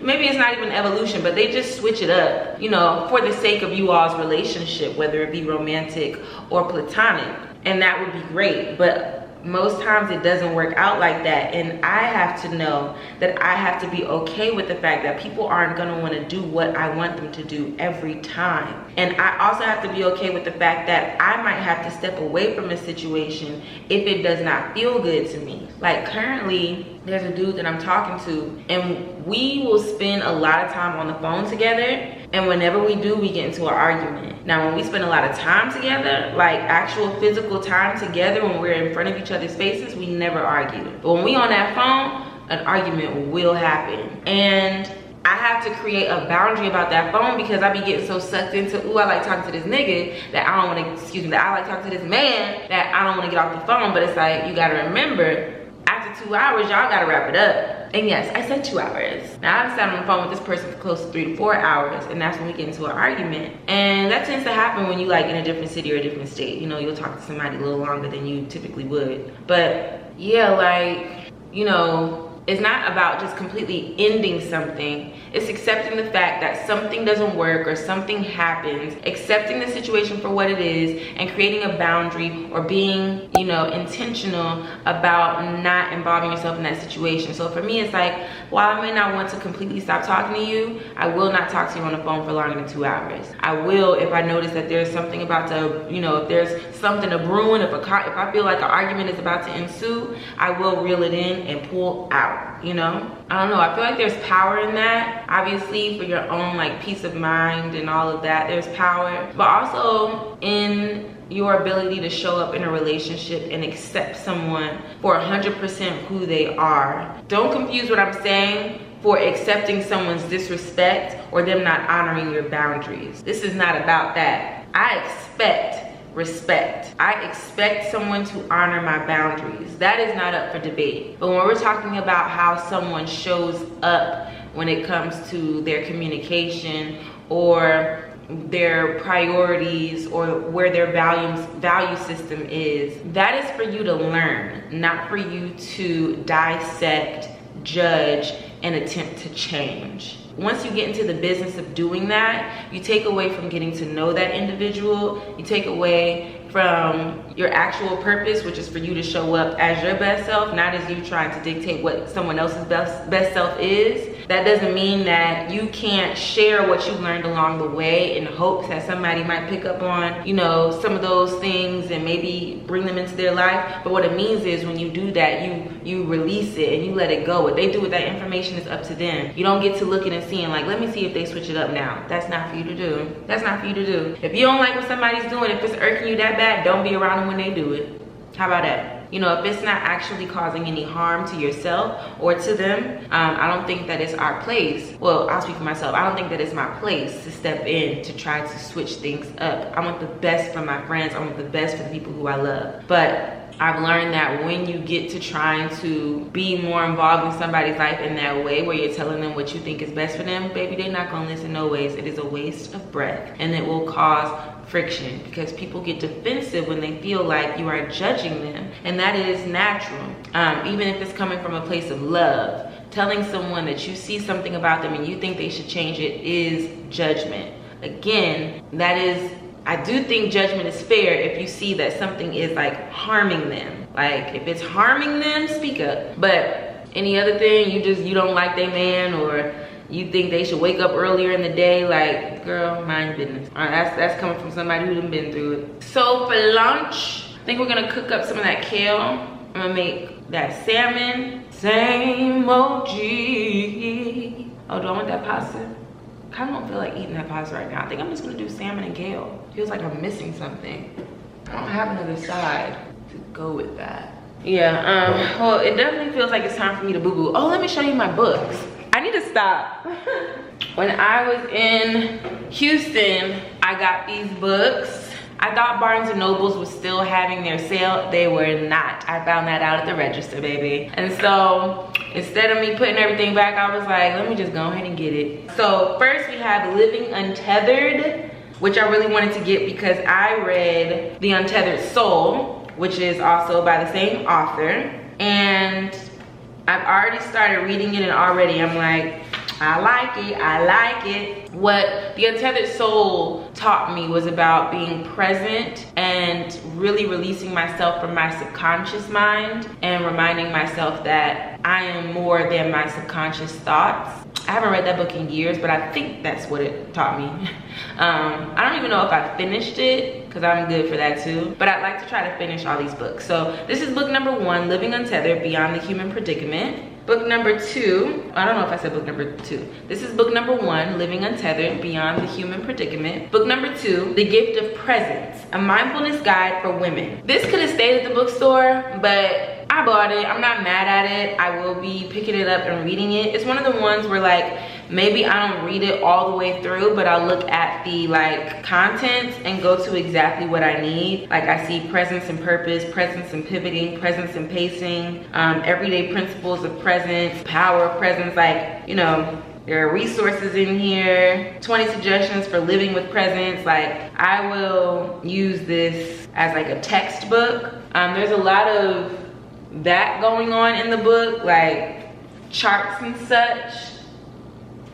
Maybe it's not even evolution, but they just switch it up, you know, for the sake of you all's relationship, whether it be romantic or platonic, and that would be great. But most times it doesn't work out like that, and I have to know that I have to be okay with the fact that people aren't going to want to do what I want them to do every time. And I also have to be okay with the fact that I might have to step away from a situation if it does not feel good to me. Like currently, there's a dude that I'm talking to, and we will spend a lot of time on the phone together, and whenever we do, we get into an argument. Now, when we spend a lot of time together, like actual physical time together, when we're in front of each other's faces, we never argue. But when we on that phone, an argument will happen. And I have to create a boundary about that phone because I be getting so sucked into, ooh, I like talking to this nigga that I don't want to, that I like talking to this man that I don't want to get off the phone. But it's like, you got to remember, after 2 hours, y'all got to wrap it up. And yes, I said 2 hours. Now, I've sat on the phone with this person for close to 3 to 4 hours, and that's when we get into an argument. And that tends to happen when you like in a different city or a different state. You know, you'll talk to somebody a little longer than you typically would. But yeah, like, you know, it's not about just completely ending something. It's accepting the fact that something doesn't work or something happens, accepting the situation for what it is, and creating a boundary or being, you know, intentional about not involving yourself in that situation. So for me, it's like, while I may not want to completely stop talking to you, I will not talk to you on the phone for longer than 2 hours. I will if I notice that there's something about to, you know, if there's something to brewing, if I feel like an argument is about to ensue, I will reel it in and pull out, you know? I don't know, I feel like there's power in that. Obviously, for your own like peace of mind and all of that, there's power, but also in your ability to show up in a relationship and accept someone for 100% who they are. Don't confuse what I'm saying for accepting someone's disrespect or them not honoring your boundaries. This is not about that. I expect respect. I expect someone to honor my boundaries. That is not up for debate. But when we're talking about how someone shows up when it comes to their communication or their priorities or where their value system is, that is for you to learn, not for you to dissect, judge, and attempt to change. Once you get into the business of doing that, you take away from getting to know that individual. You take away from your actual purpose, which is for you to show up as your best self, not as you trying to dictate what someone else's best self is. That doesn't mean that you can't share what you've learned along the way in hopes that somebody might pick up on, you know, some of those things and maybe bring them into their life. But what it means is when you do that, you release it and you let it go. What they do with that information is up to them. You don't get to looking and seeing like, let me see if they switch it up now. That's not for you to do. That's not for you to do. If you don't like what somebody's doing, if it's irking you that bad, don't be around them when they do it. How about that? You know, if it's not actually causing any harm to yourself or to them, I don't think that it's our place. Well, I'll speak for myself. I don't think that it's my place to step in to try to switch things up. I want the best for my friends. I want the best for the people who I love. But I've learned that when you get to trying to be more involved in somebody's life in that way, where you're telling them what you think is best for them, baby, they're not gonna listen no ways. It is a waste of breath, and it will cause friction because people get defensive when they feel like you are judging them, and that is natural. Even if it's coming from a place of love, telling someone that you see something about them and you think they should change it is judgment. Again, that is, I do think judgment is fair if you see that something is like harming them. Like if it's harming them, speak up. But any other thing, you don't like their man, or you think they should wake up earlier in the day, like, girl, mind your business. All right, that's coming from somebody who done been through it. So for lunch, I think we're gonna cook up some of that kale. I'm gonna make that salmon. Same OG. Oh, do I want that pasta? I kind of don't feel like eating that pasta right now. I think I'm just gonna do salmon and kale. Feels like I'm missing something. I don't have another side. to go with that. Yeah, well, it definitely feels like it's time for me to boo-boo. Oh, let me show you my books. I need to stop. When I was in Houston, I got these books. I thought Barnes & Nobles was still having their sale. They were not. I found that out at the register, baby. And so instead of me putting everything back, I was like, let me just go ahead and get it. So first we have Living Untethered, which I really wanted to get because I read The Untethered Soul, which is also by the same author. And I've already started reading it, and already I'm like, I like it, I like it. What The Untethered Soul taught me was about being present and really releasing myself from my subconscious mind and reminding myself that I am more than my subconscious thoughts. I haven't read that book in years, but I think that's what it taught me. I don't even know if I finished it, because I'm good for that too, but I'd like to try to finish all these books. So this is book number 1, Living Untethered, Beyond the Human Predicament. Book number 2, I don't know if I said book number 2. This is book number 1, Living Untethered, Beyond the Human Predicament. Book number 2, The Gift of Presence, a mindfulness guide for women. This could have stayed at the bookstore, but I bought it. I'm not mad at it. I will be picking it up and reading it. It's one of the ones where like, maybe I don't read it all the way through, but I'll look at the like contents and go to exactly what I need. Like I see presence and purpose, presence and pivoting, presence and pacing, everyday principles of presence, power of presence. Like, you know, there are resources in here, 20 suggestions for living with presence. Like I will use this as like a textbook. There's a lot of that going on in the book, like charts and such,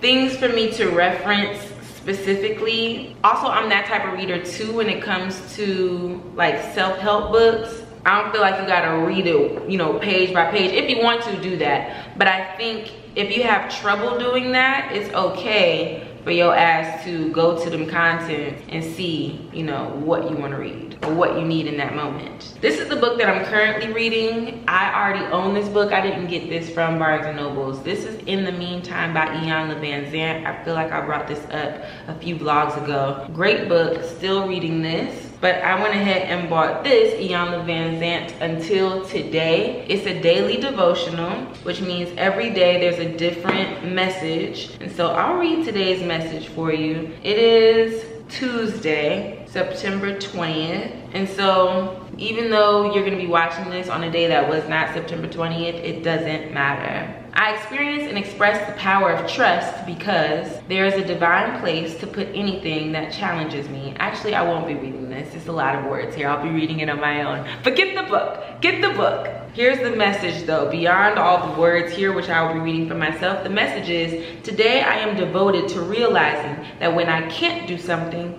things for me to reference specifically. Also, I'm that type of reader too when it comes to like self-help books. I don't feel like you gotta read it, you know, page by page. If you want to, do that. But I think if you have trouble doing that, it's okay for your ass to go to them content and see, you know, what you want to read or what you need in that moment. This is the book that I'm currently reading. I already own this book. I didn't get this from Barnes & Nobles. This is In the Meantime by Iyanla Vanzant. I feel like I brought this up a few vlogs ago. Great book, still reading this. But I went ahead and bought this, Iyanla Vanzant, Until Today. It's a daily devotional, which means every day there's a different message. And so I'll read today's message for you. It is Tuesday, September 20th. And so even though you're gonna be watching this on a day that was not September 20th, it doesn't matter. I experience and express the power of trust because there is a divine place to put anything that challenges me. Actually, I won't be reading this. It's a lot of words here. I'll be reading it on my own. But get the book. Get the book. Here's the message though. Beyond all the words here, which I will be reading for myself, the message is, today I am devoted to realizing that when I can't do something,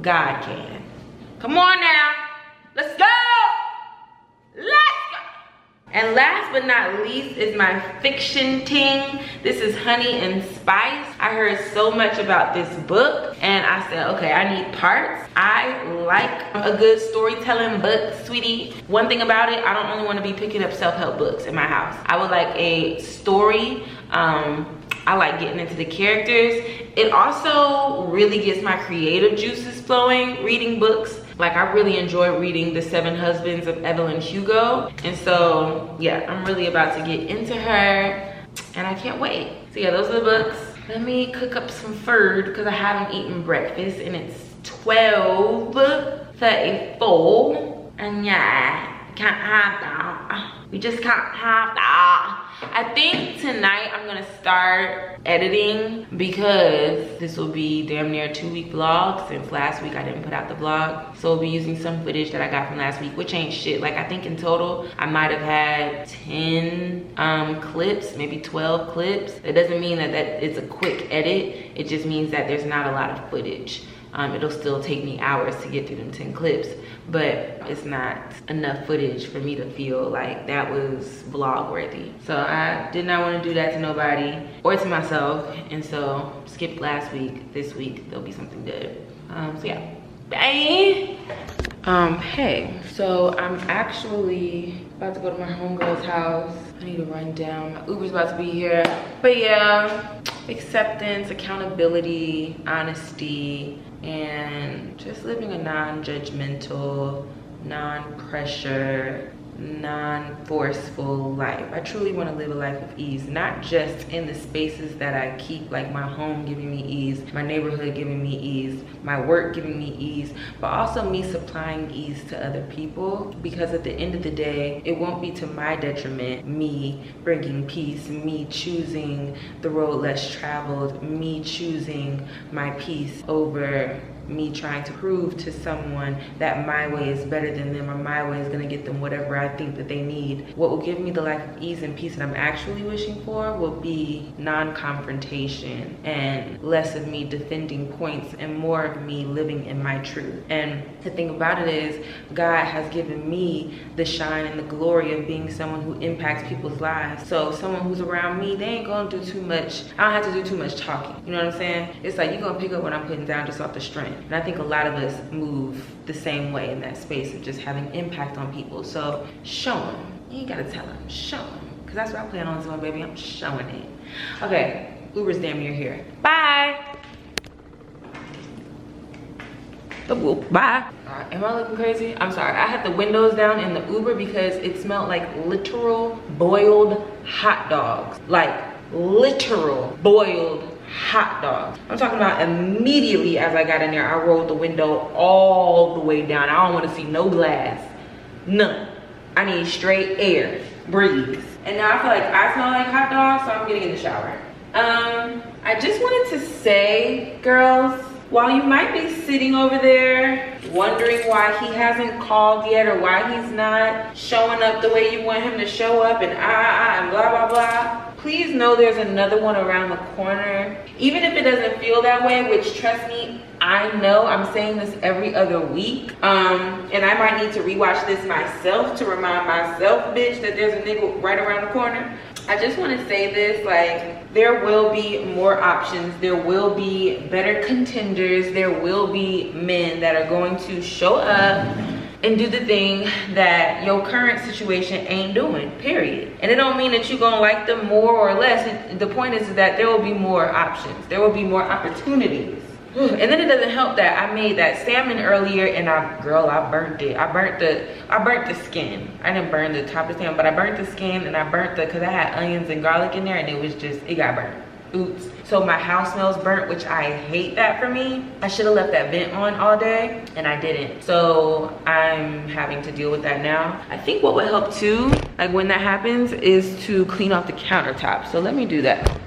God can. Come on now. Let's go. Let's go. And last but not least is my fiction ting. This is Honey and Spice. I heard so much about this book and I said, okay, I need parts. I like a good storytelling book, sweetie. One thing about it, I don't only want to be picking up self-help books in my house. I would like a story. I like getting into the characters. It also really gets my creative juices flowing, reading books. Like I really enjoy reading The 7 Husbands of Evelyn Hugo. And so yeah, I'm really about to get into her and I can't wait. So yeah, those are the books. Let me cook up some food because I haven't eaten breakfast and it's 12:34. And yeah, can't have that. We just can't have that. I think tonight I'm gonna start editing because this will be damn near a 2-week vlog since last week I didn't put out the vlog. So I'll be using some footage that I got from last week, which ain't shit. Like I think in total I might have had 10 clips, maybe 12 clips. That doesn't mean that it's a quick edit. It just means that there's not a lot of footage. It'll still take me hours to get through them 10 clips, but it's not enough footage for me to feel like that was vlog worthy. So I did not want to do that to nobody or to myself. And so skip last week. This week, there'll be something good. So yeah, bye. Hey, so I'm actually about to go to my homegirl's house. I need to run down. My Uber's about to be here. But yeah, acceptance, accountability, honesty, and just living a non-judgmental, non-pressure, non-forceful life. I truly want to live a life of ease, not just in the spaces that I keep, like my home giving me ease, my neighborhood giving me ease, my work giving me ease, but also me supplying ease to other people, because at the end of the day, it won't be to my detriment, me bringing peace, me choosing the road less traveled, me choosing my peace over me trying to prove to someone that my way is better than them, or my way is going to get them whatever I think that they need. What will give me the life of ease and peace that I'm actually wishing for will be non-confrontation and less of me defending points and more of me living in my truth. And the thing about it is, God has given me the shine and the glory of being someone who impacts people's lives. So someone who's around me, they ain't gonna do too much. I don't have to do too much talking. You know what I'm saying? It's like you're gonna pick up what I'm putting down just off the strength. And I think a lot of us move the same way in that space of just having impact on people. So show them. You ain't gotta tell them. Show them. Because that's what I plan on doing, baby. I'm showing it. Okay, Uber's damn near here. Bye. Bye. Am I looking crazy? I'm sorry. I had the windows down in the Uber because it smelled like literal boiled hot dogs. Like literal boiled hot dogs. I'm talking about immediately as I got in there, I rolled the window all the way down. I don't want to see no glass. None. I need straight air. Breeze. And now I feel like I smell like hot dogs, so I'm getting in the shower. I just wanted to say, girls, while you might be sitting over there wondering why he hasn't called yet or why he's not showing up the way you want him to show up and and blah, blah, blah, please know there's another one around the corner. Even if it doesn't feel that way, which trust me, I know I'm saying this every other week. And I might need to rewatch this myself to remind myself, bitch, that there's a nigga right around the corner. I just want to say this, like, there will be more options. There will be better contenders. There will be men that are going to show up and do the thing that your current situation ain't doing, period. And it don't mean that you're gonna like them more or less. The point is that there will be more options. There will be more opportunities. And then it doesn't help that I made that salmon earlier and I burnt it. I burnt the skin. I didn't burn the top of the salmon, but I burnt the skin and I burnt because I had onions and garlic in there and it got burnt. Oops. So my house smells burnt, which I hate that for me. I should have left that vent on all day and I didn't. So I'm having to deal with that now. I think what would help too, like when that happens, is to clean off the countertop. So let me do that.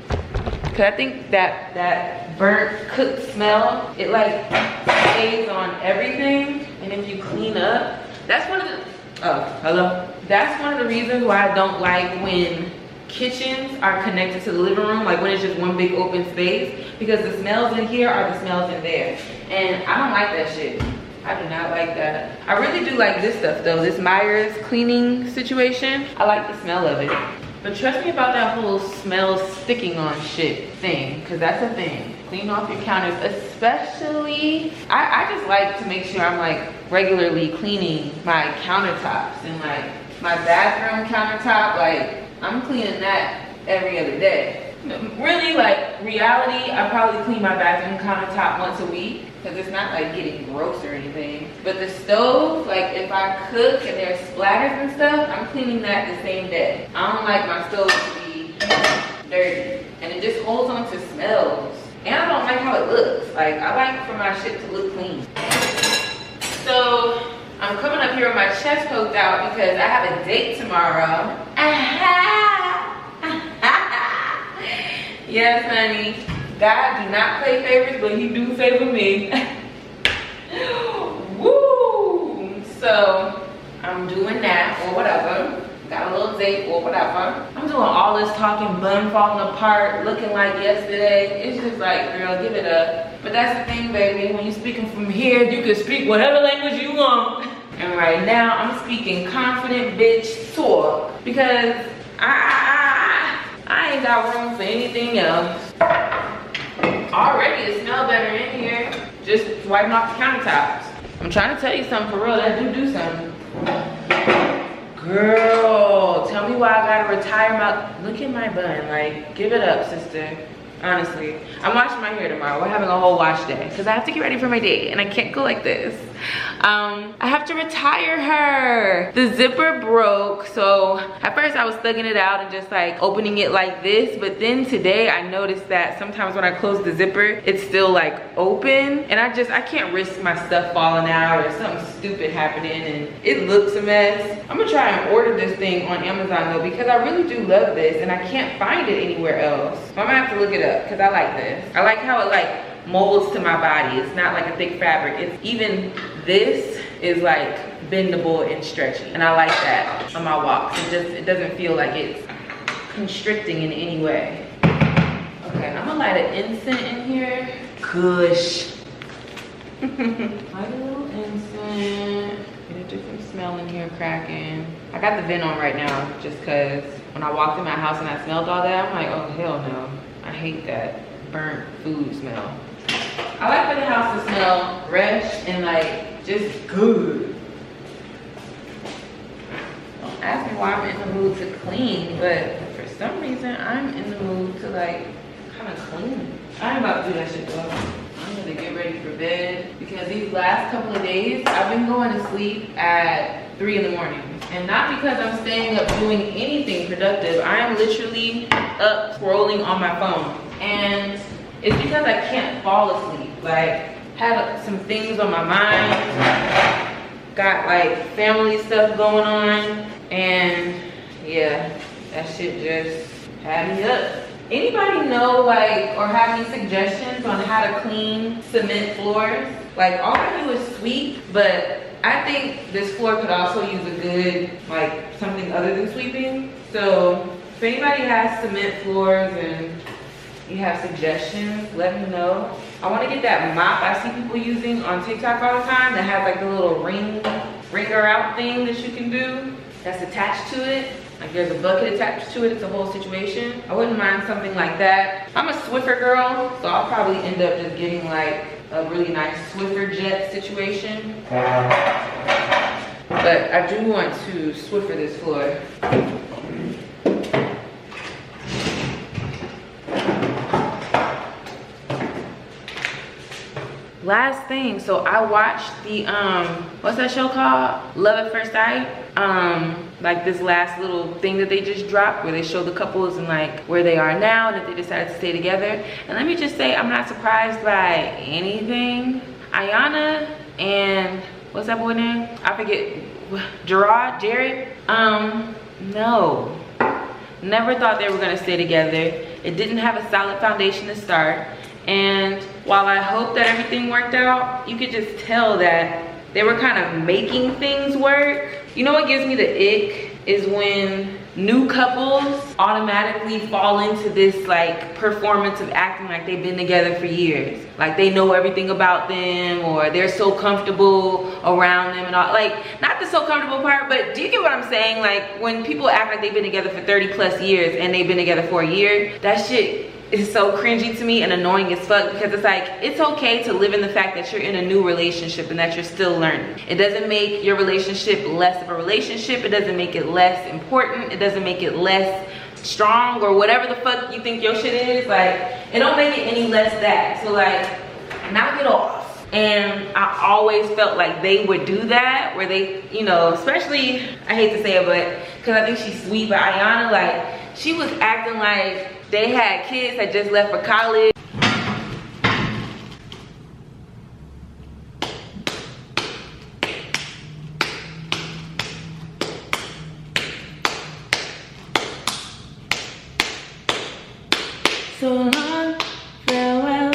Cause I think that burnt cooked smell, it like stays on everything. And if you clean up, that's one of the, that's one of the reasons why I don't like when kitchens are connected to the living room, like when it's just one big open space, because the smells in here are the smells in there. And I don't like that shit. I do not like that. I really do like this stuff though, this Myers cleaning situation. I like the smell of it. But trust me about that whole smell sticking on shit thing, because that's a thing. Clean off your counters, especially, I just like to make sure I'm like regularly cleaning my countertops and like my bathroom countertop, like I'm cleaning that every other day. Really, like reality, I probably clean my bathroom countertop once a week because it's not like getting gross or anything. But the stove, like if I cook and there's splatters and stuff, I'm cleaning that the same day. I don't like my stove to be dirty. And it just holds on to smells. And I don't like how it looks. Like I like for my shit to look clean. So I'm coming up here with my chest poked out because I have a date tomorrow. Yes, honey. God do not play favorites, but he do favor me. Woo! So I'm doing that or whatever. Got a little date or whatever. I'm doing all this talking, bun falling apart, looking like yesterday. It's just like, girl, give it up. But that's the thing, baby. When you're speaking from here, you can speak whatever language you want. And right now, I'm speaking confident bitch talk because I ain't got room for anything else. Already, it smells better in here. Just wiping off the countertops. I'm trying to tell you something for real. That do something. Girl, tell me why I gotta retire my, look at my bun. Like, give it up, sister. honestly. I'm washing my hair tomorrow. We're having a whole wash day because I have to get ready for my date and I can't go like this. I have to retire her. The zipper broke, so at first I was thugging it out and just like opening it like this, but then today I noticed that sometimes when I close the zipper, it's still like open, and I can't risk my stuff falling out or something stupid happening, and it looks a mess. I'm gonna try and order this thing on Amazon though, because I really do love this and I can't find it anywhere else. So I'm gonna have to look it up because I like this. I like how it like molds to my body. It's not like a thick fabric. It's even, this is like bendable and stretchy, and I like that on my walks. It doesn't feel like it's constricting in any way. Okay, I'm gonna light an incense in here. Kush. Light a little incense. Get a different smell in here cracking. I got the vent on right now just cause when I walked in my house and I smelled all that, I'm like, oh hell no. I hate that burnt food smell. I like for the house to smell fresh and like just good. Don't ask me why I'm in the mood to clean, but for some reason I'm in the mood to like kind of clean. I ain't about to do that shit though. I'm gonna get ready for bed because these last couple of days I've been going to sleep at 3 in the morning. And not because I'm staying up doing anything productive. I am literally up scrolling on my phone. And it's because I can't fall asleep. Like, have some things on my mind. Got like family stuff going on. And yeah, that shit just had me up. Anybody know like, or have any suggestions on how to clean cement floors? Like all I do is sweep, but I think this floor could also use a good, like something other than sweeping. So if anybody has cement floors and you have suggestions, let me know. I want to get that mop I see people using on TikTok all the time that has like the little ringer out thing that you can do that's attached to it. Like there's a bucket attached to it, it's a whole situation. I wouldn't mind something like that. I'm a Swiffer girl, so I'll probably end up just getting like a really nice Swiffer jet situation. But I do want to Swiffer this floor. Last thing, so I watched the what's that show called? Love at First Sight. Like this last little thing that they just dropped where they show the couples and like where they are now, that they decided to stay together. And let me just say, I'm not surprised by anything. Ayana and what's that boy name? I forget. Jared? No. Never thought they were gonna stay together. It didn't have a solid foundation to start. And while I hope that everything worked out, you could just tell that they were kind of making things work. You know what gives me the ick is when new couples automatically fall into this like performance of acting like they've been together for years. Like they know everything about them, or they're so comfortable around them and all. Like, not the so comfortable part, but do you get what I'm saying? Like when people act like they've been together for 30 plus years and they've been together for a year, that shit is so cringy to me and annoying as fuck, because it's like, it's okay to live in the fact that you're in a new relationship and that you're still learning. It doesn't make your relationship less of a relationship. It doesn't make it less important. It doesn't make it less strong or whatever the fuck you think your shit is. Like, it don't make it any less that. So like, knock it off. And I always felt like they would do that, where they, you know, especially, I hate to say it, but because I think she's sweet, but Ayana, like, she was acting like they had kids that just left for college. So long, farewell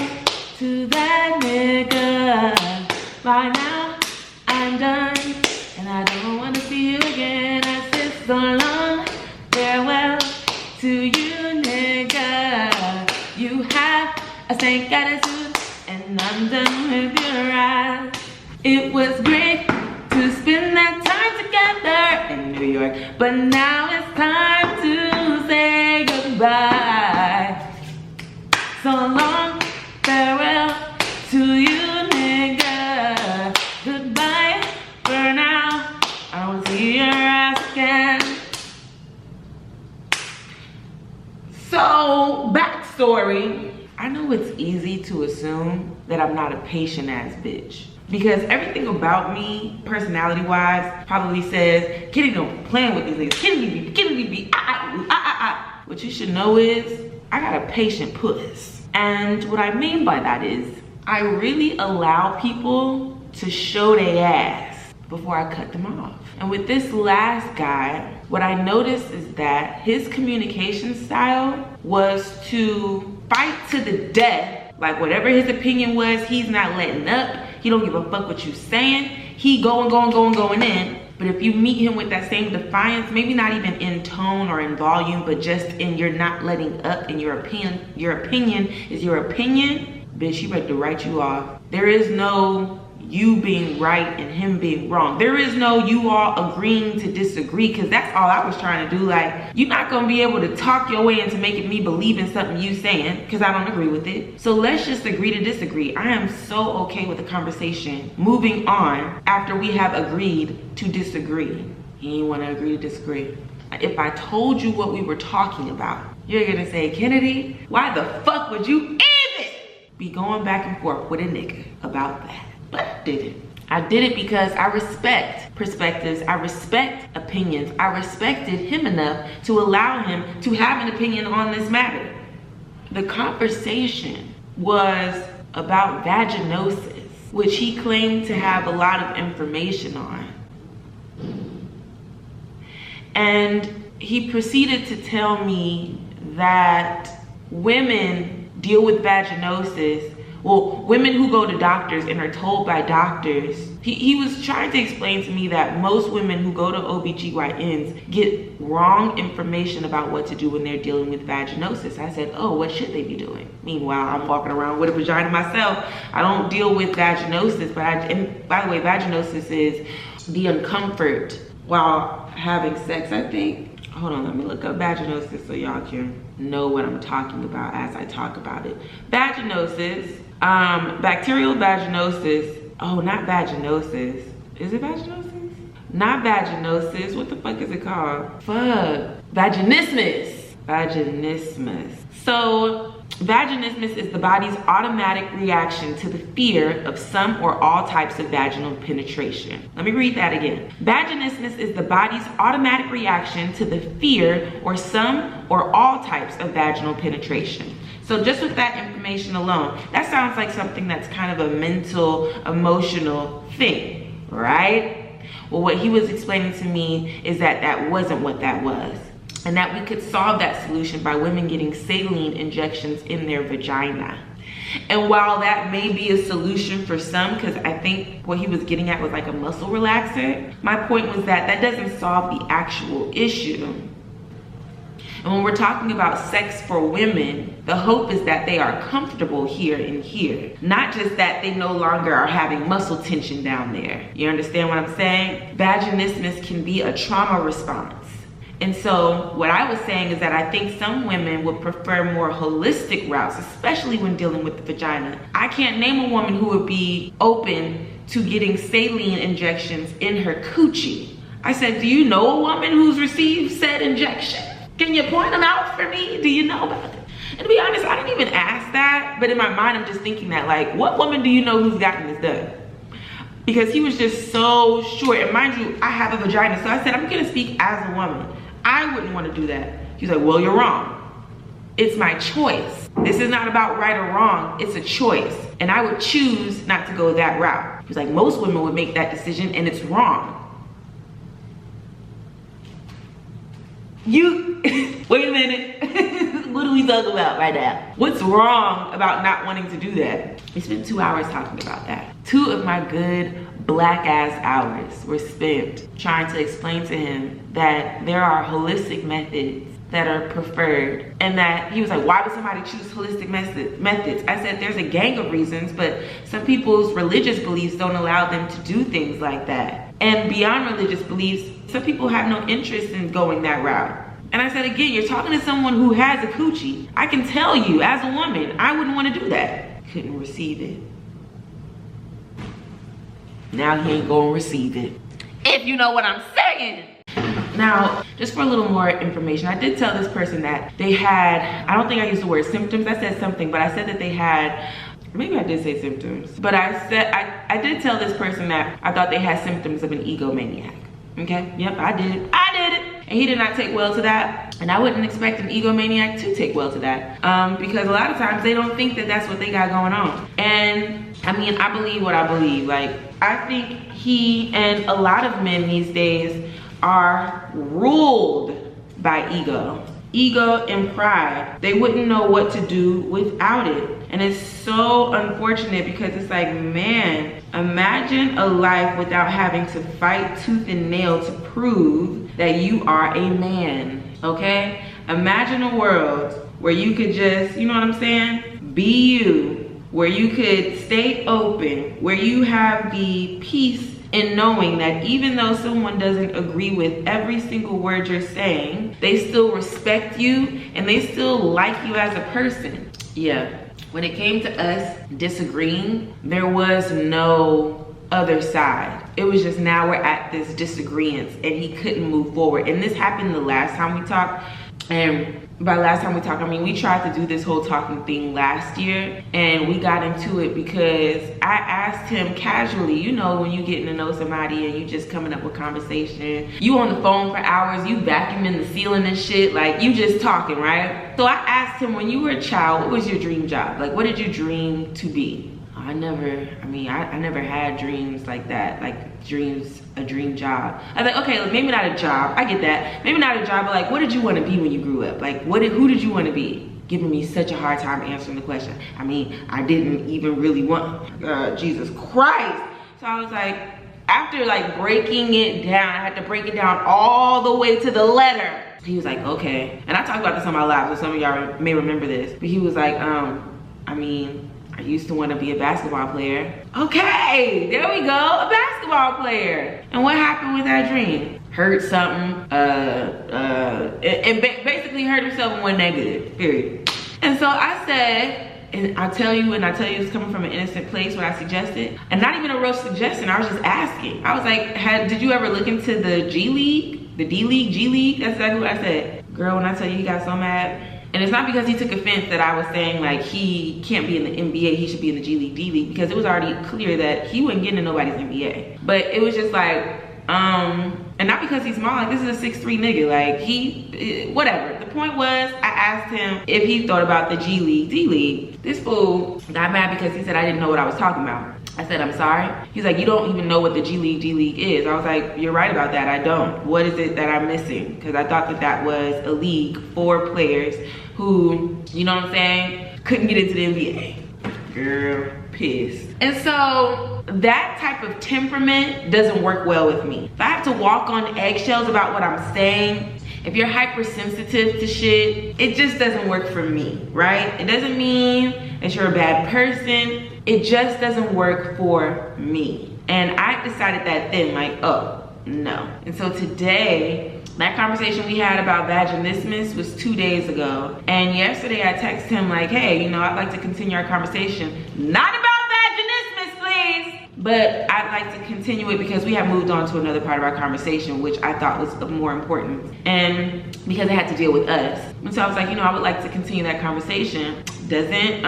to that nigga. By now, I'm done, and I don't want to see you again. I said so long, farewell to you, nigga. You have a stank attitude, and I'm done with your eyes. It was great to spend that time together in New York, but now it's time to say goodbye. So long, farewell to you, nigga. Goodbye for now. I don't see your ass again. So back story. I know it's easy to assume that I'm not a patient ass bitch, because everything about me, personality-wise, probably says, Kitty don't plan with these niggas. Kitty be, What you should know is, I got a patient puss. And what I mean by that is, I really allow people to show their ass before I cut them off. And with this last guy, what I noticed is that his communication style was to fight to the death. Like whatever his opinion was, he's not letting up. He don't give a fuck what you saying. He going in. But if you meet him with that same defiance, maybe not even in tone or in volume, but just in you're not letting up in your opinion is your opinion, bitch, he ready to write you off. There is no you being right and him being wrong. There is no you all agreeing to disagree, because that's all I was trying to do. Like, you're not gonna be able to talk your way into making me believe in something you saying, because I don't agree with it. So let's just agree to disagree. I am so okay with the conversation moving on after we have agreed to disagree. He ain't wanna agree to disagree. If I told you what we were talking about, you're gonna say, Kennedy, why the fuck would you even be going back and forth with a nigga about that? But I did it. I did it because I respect perspectives. I respect opinions. I respected him enough to allow him to have an opinion on this matter. The conversation was about vaginosis, which he claimed to have a lot of information on. And he proceeded to tell me that women deal with vaginosis. Well, women who go to doctors and are told by doctors, he was trying to explain to me that most women who go to OBGYNs get wrong information about what to do when they're dealing with vaginosis. I said, oh, what should they be doing? Meanwhile, I'm walking around with a vagina myself. I don't deal with vaginosis, and by the way, vaginosis is the uncomfort while having sex, I think. Hold on, let me look up vaginosis so y'all can know what I'm talking about as I talk about it. Vaginosis, bacterial vaginosis. Oh, not vaginosis. Is it vaginosis? Not vaginosis. What the fuck is it called? Fuck. Vaginismus. Vaginismus. So, vaginismus is the body's automatic reaction to the fear of some or all types of vaginal penetration. Let me read that again. Vaginismus is the body's automatic reaction to the fear or some or all types of vaginal penetration. So just with that information alone, that sounds like something that's kind of a mental, emotional thing, right? Well, what he was explaining to me is that that wasn't what that was. And that we could solve that solution by women getting saline injections in their vagina. And while that may be a solution for some, because I think what he was getting at was like a muscle relaxer, my point was that that doesn't solve the actual issue. And when we're talking about sex for women, the hope is that they are comfortable here and here, not just that they no longer are having muscle tension down there. You understand what I'm saying? Vaginismus can be a trauma response. And so what I was saying is that I think some women would prefer more holistic routes, especially when dealing with the vagina. I can't name a woman who would be open to getting saline injections in her coochie. I said, do you know a woman who's received said injection? Can you point them out for me? Do you know about it? And to be honest, I didn't even ask that, but in my mind, I'm just thinking that, like, what woman do you know who's gotten this done? Because he was just so short. And mind you, I have a vagina, so I said, I'm gonna speak as a woman. I wouldn't want to do that. He's like, well, you're wrong. It's my choice. This is not about right or wrong. It's a choice. And I would choose not to go that route. He's like, most women would make that decision and it's wrong. Wait a minute. What are we talking about right now? What's wrong about not wanting to do that? We spent 2 hours talking about that. 2 of my good black ass hours were spent trying to explain to him that there are holistic methods that are preferred, and that he was like, why would somebody choose holistic methods? I said, there's a gang of reasons, but some people's religious beliefs don't allow them to do things like that. And beyond religious beliefs, some people have no interest in going that route. And I said, again, you're talking to someone who has a coochie. I can tell you, as a woman, I wouldn't want to do that. Couldn't receive it. Now he ain't gonna receive it. If you know what I'm saying. Now, just for a little more information, I did tell this person that they had, I don't think I used the word symptoms, I said something, but I said that they had, maybe I did say symptoms, but I did tell this person that I thought they had symptoms of an egomaniac. Okay, yep, I did it. And he did not take well to that. And I wouldn't expect an egomaniac to take well to that. Because a lot of times they don't think that that's what they got going on. And I mean, I believe what I believe. Like, I think he and a lot of men these days are ruled by ego. Ego and pride. They wouldn't know what to do without it. And it's so unfortunate because it's like, man, imagine a life without having to fight tooth and nail to prove that you are a man, okay? Imagine a world where you could just, you know what I'm saying? Be you, where you could stay open, where you have the peace in knowing that even though someone doesn't agree with every single word you're saying, they still respect you and they still like you as a person. Yeah, when it came to us disagreeing, there was no other side. It was just, now we're at this disagreement and he couldn't move forward. And this happened the last time we talked. And by last time we talked, I mean, we tried to do this whole talking thing last year and we got into it because I asked him casually, you know, when you getting to know somebody and you just coming up with conversation, you on the phone for hours, you vacuuming the ceiling and shit, like you just talking, right? So I asked him, when you were a child, what was your dream job? Like, what did you dream to be? I never had dreams like that, like a dream job. I was like, okay, maybe not a job, I get that. Maybe not a job, but like, what did you want to be when you grew up? Like, who did you want to be? Giving me such a hard time answering the question. I mean, I didn't even really want, Jesus Christ. So I was like, after like breaking it down, I had to break it down all the way to the letter. He was like, okay. And I talked about this on my live, so some of y'all may remember this. But he was like, I mean, I used to want to be a basketball player. Okay, there we go, a basketball player. And what happened with that dream? Heard something, basically hurt himself and went negative, period. And so I said, and I tell you it's coming from an innocent place what I suggested. And not even a real suggestion, I was just asking. I was like, did you ever look into the G League? The D League, G League? That's exactly what I said. Girl, when I tell you he got so mad. And it's not because he took offense that I was saying like he can't be in the NBA, he should be in the G League, D League, because it was already clear that he wouldn't get into nobody's NBA. But it was just like, and not because he's small, like this is a 6'3" nigga, like whatever. The point was, I asked him if he thought about the G League, D League. This fool got mad because he said I didn't know what I was talking about. I said, I'm sorry. He's like, you don't even know what the G League, D League is. I was like, you're right about that, I don't. What is it that I'm missing? Because I thought that that was a league for players who, you know what I'm saying, couldn't get into the NBA. Girl, pissed. And so that type of temperament doesn't work well with me. If I have to walk on eggshells about what I'm saying, if you're hypersensitive to shit, it just doesn't work for me, right? It doesn't mean that you're a bad person. It just doesn't work for me. And I decided that then, like, oh, no. And so today, that conversation we had about vaginismus was 2 days ago. And yesterday I texted him like, hey, you know, I'd like to continue our conversation. Not about vaginismus, please. But I'd like to continue it because we have moved on to another part of our conversation, which I thought was more important. And because it had to deal with us. And so I was like, you know, I would like to continue that conversation. Doesn't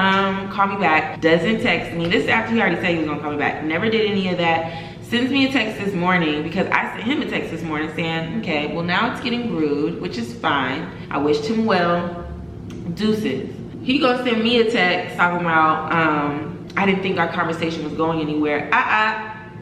call me back, doesn't text me. This is after he already said he was gonna call me back. Never did any of that. Sends me a text this morning because I sent him a text this morning saying, okay, well now it's getting rude, which is fine. I wished him well, deuces. He gonna send me a text talking about, I didn't think our conversation was going anywhere.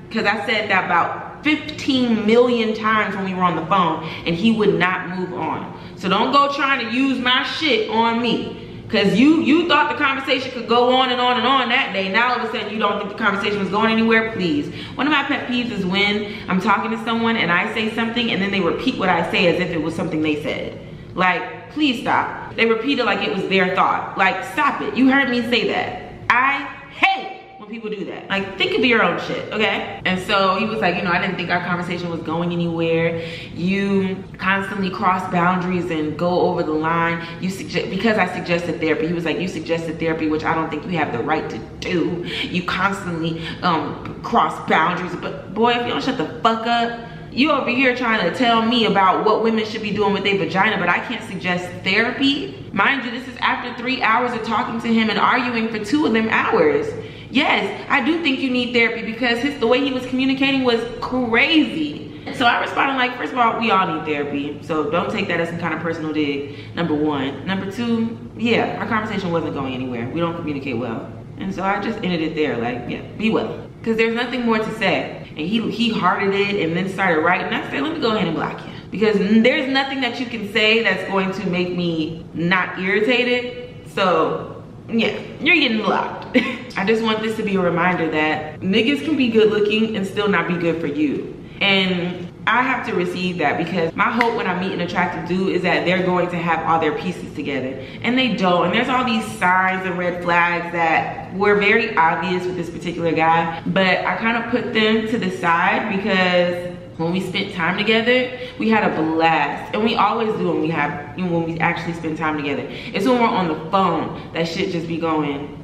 Because I said that about 15 million times when we were on the phone and he would not move on. So don't go trying to use my shit on me. Because you thought the conversation could go on and on and on that day. Now all of a sudden you don't think the conversation was going anywhere, please. One of my pet peeves is when I'm talking to someone and I say something and then they repeat what I say as if it was something they said. Like, please stop. They repeat it like it was their thought. Like, stop it. You heard me say that. I hate when people do that. Like, think of your own shit, okay? And so he was like, you know, I didn't think our conversation was going anywhere. You constantly cross boundaries and go over the line. Because I suggested therapy, he was like, you suggested therapy, which I don't think you have the right to do. You constantly cross boundaries. But boy, if you don't shut the fuck up, You over here trying to tell me about what women should be doing with their vagina, but I can't suggest therapy. Mind you, this is after 3 hours of talking to him and arguing for 2 of them hours. Yes, I do think you need therapy because the way he was communicating was crazy. So I responded like, first of all, we all need therapy. So don't take that as some kind of personal dig, number 1. Number 2, yeah, our conversation wasn't going anywhere. We don't communicate well. And so I just ended it there, like, yeah, be well. Because there's nothing more to say. And he hearted it and then started writing. I said, let me go ahead and block you. Because there's nothing that you can say that's going to make me not irritated. So yeah, you're getting blocked. I just want this to be a reminder that niggas can be good looking and still not be good for you. And I have to receive that because my hope when I meet an attractive dude is that they're going to have all their pieces together. And they don't. And there's all these signs and red flags that were very obvious with this particular guy. But I kind of put them to the side because when we spent time together, we had a blast. And we always do when we actually spend time together. It's when we're on the phone that shit just be going.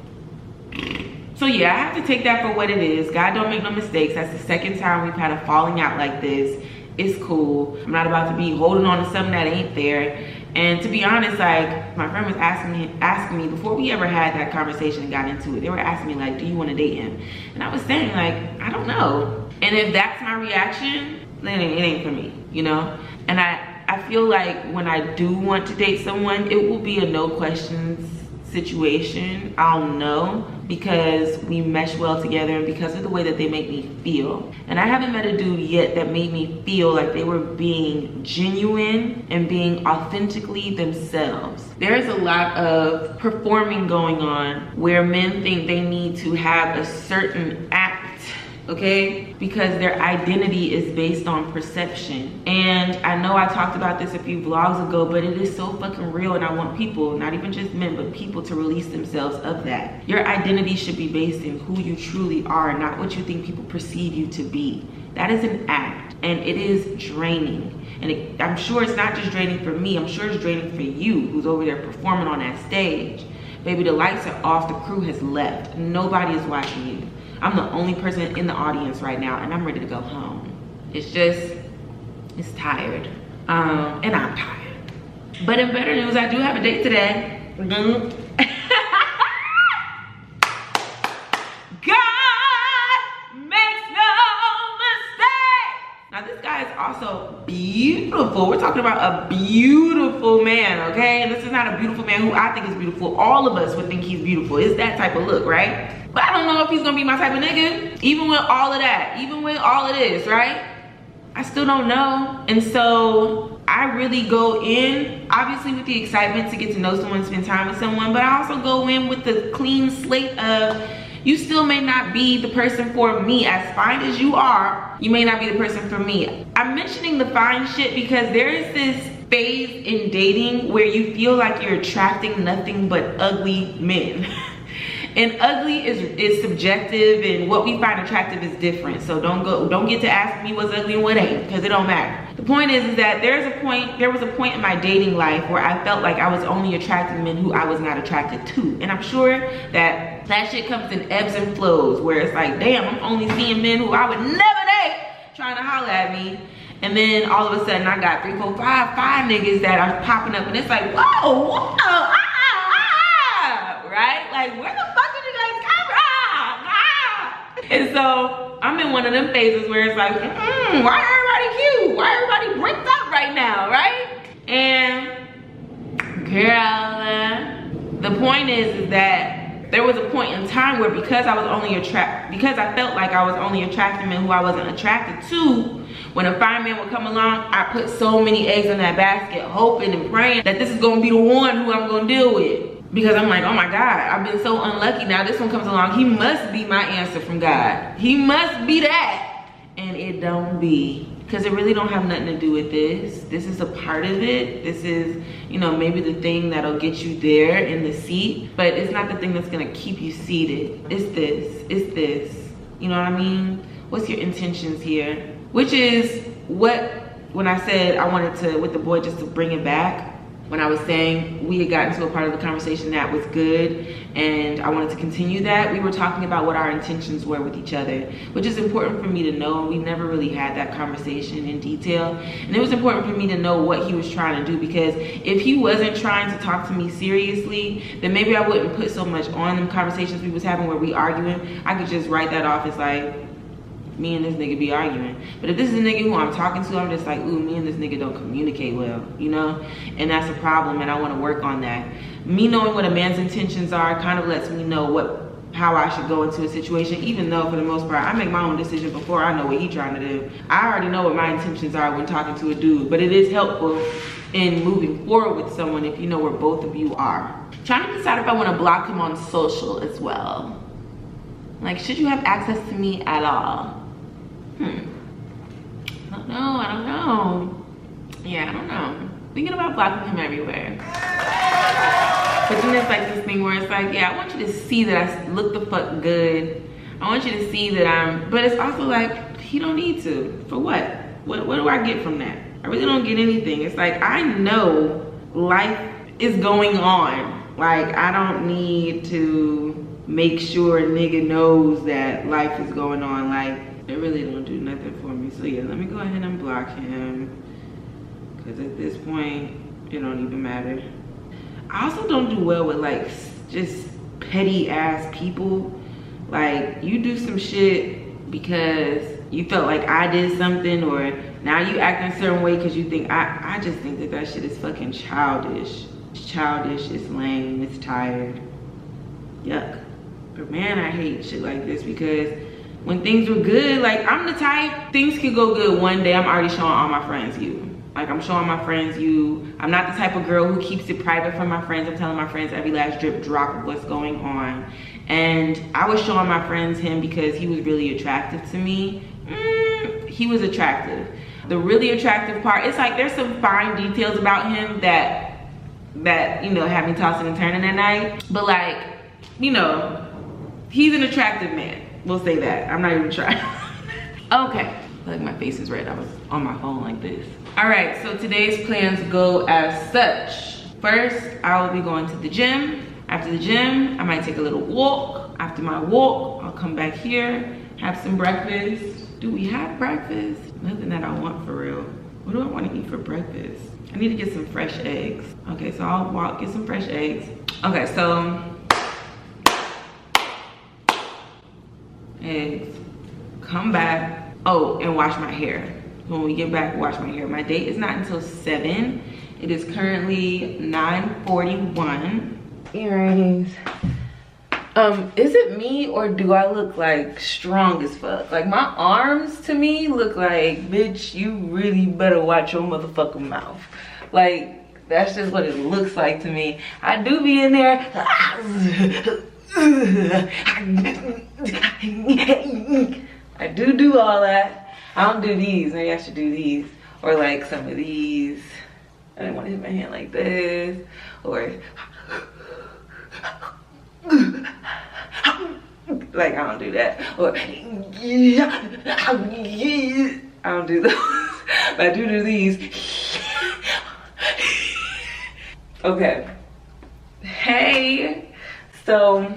So yeah, I have to take that for what it is. God don't make no mistakes. That's the second time we've had a falling out like this. It's cool. I'm not about to be holding on to something that ain't there. And to be honest, like, my friend was asking me before we ever had that conversation and got into it, they were asking me like, do you want to date him? And I was saying like, I don't know. And if that's my reaction, then it ain't for me, you know? And I feel like when I do want to date someone, it will be a no questions situation. I'll know because we mesh well together and because of the way that they make me feel. And I haven't met a dude yet that made me feel like they were being genuine and being authentically themselves. There's a lot of performing going on where men think they need to have a certain act, okay, because their identity is based on perception. And I know I talked about this a few vlogs ago, but it is so fucking real, and I want people, not even just men, but people to release themselves of that. Your identity should be based in who you truly are, not what you think people perceive you to be. That is an act, and it is draining. And I'm sure it's not just draining for me, I'm sure it's draining for you who's over there performing on that stage. Baby, the lights are off, the crew has left, nobody is watching you. I'm the only person in the audience right now and I'm ready to go home. It's tired. And I'm tired. But in better news, I do have a date today. God makes no mistake. Now this guy is also beautiful. We're talking about a beautiful man, okay? And this is not a beautiful man who I think is beautiful. All of us would think he's beautiful. It's that type of look, right? But I don't know if he's gonna be my type of nigga. Even with all of that, even with all of this, right? I still don't know. And so I really go in, obviously with the excitement to get to know someone, spend time with someone, but I also go in with the clean slate of, you still may not be the person for me. As fine as you are, you may not be the person for me. I'm mentioning the fine shit because there is this phase in dating where you feel like you're attracting nothing but ugly men. And ugly is subjective, and what we find attractive is different. So don't get to ask me what's ugly and what ain't, because it don't matter. The point is that there was a point in my dating life where I felt like I was only attracting men who I was not attracted to. And I'm sure that shit comes in ebbs and flows, where it's like, damn, I'm only seeing men who I would never date trying to holler at me. And then all of a sudden I got 3, 4, 5 niggas that are popping up, and it's like, whoa, right? Like, where the fuck did you guys come from? And so I'm in one of them phases where it's like, why everybody cute? Why everybody bricked up right now, right? And girl, the point is that there was a point in time where because I felt like I was only attracting men who I wasn't attracted to, when a fine man would come along, I put so many eggs in that basket, hoping and praying that this is gonna be the one who I'm gonna deal with. Because I'm like, oh my God, I've been so unlucky. Now this one comes along, he must be my answer from God. He must be that. And it don't be. Because it really don't have nothing to do with this. This is a part of it. This is, you know, maybe the thing that'll get you there in the seat. But it's not the thing that's gonna keep you seated. It's this. You know what I mean? What's your intentions here? Which is what, when I said I wanted to, with the boy, just to bring it back, when I was saying we had gotten to a part of the conversation that was good and I wanted to continue that, we were talking about what our intentions were with each other, which is important for me to know, and we never really had that conversation in detail. And it was important for me to know what he was trying to do, because if he wasn't trying to talk to me seriously, then maybe I wouldn't put so much on them conversations we was having where we arguing. I could just write that off as like, me and this nigga be arguing. But if this is a nigga who I'm talking to, I'm just like, ooh, me and this nigga don't communicate well, you know? And that's a problem, and I want to work on that. Me knowing what a man's intentions are kind of lets me know how I should go into a situation, even though for the most part, I make my own decision before I know what he's trying to do. I already know what my intentions are when talking to a dude, but it is helpful in moving forward with someone if you know where both of you are. Trying to decide if I want to block him on social as well. Like, should you have access to me at all? I don't know. Yeah, I don't know. Thinking about blocking him everywhere. But then it's like this thing where it's like, yeah, I want you to see that I look the fuck good. I want you to see that but it's also like, he don't need to. For what? What do I get from that? I really don't get anything. It's like, I know life is going on. Like, I don't need to make sure a nigga knows that life is going on. Like, it really don't do nothing for me. So yeah, let me go ahead and block him, because at this point it don't even matter. I also don't do well with like just petty ass people. Like, you do some shit because you felt like I did something, or now you acting a certain way because you think I just think that shit is fucking childish. It's childish, it's lame, it's tired. Yuck. But man, I hate shit like this, because when things were good, like, I'm the type, things could go good one day, I'm already showing all my friends you. Like, I'm showing my friends you. I'm not the type of girl who keeps it private from my friends. I'm telling my friends every last drip drop of what's going on. And I was showing my friends him because he was really attractive to me. He was attractive. The really attractive part, it's like there's some fine details about him that you know, have me tossing and turning at night. But like, you know, he's an attractive man. We'll say that. I'm not even trying. Okay. Like, my face is red. I was on my phone like this. All right, so today's plans go as such. First, I will be going to the gym. After the gym, I might take a little walk. After my walk, I'll come back here, have some breakfast. Do we have breakfast? Nothing that I want for real. What do I want to eat for breakfast? I need to get some fresh eggs. Okay, so I'll walk, get some fresh eggs. Okay, so eggs, come back. Oh, and wash my hair. When we get back, wash my hair. My date is not until 7. It is currently 9:41. Earrings. Is it me, or do I look like strong as fuck? Like, my arms to me look like, bitch, you really better watch your motherfucking mouth. Like, that's just what it looks like to me. I do be in there. I do all that. I don't do these. Maybe I should do these, or like some of these. I didn't want to hit my hand like this, or like, I don't do that, or I don't do those, but I do these. Okay. Hey, so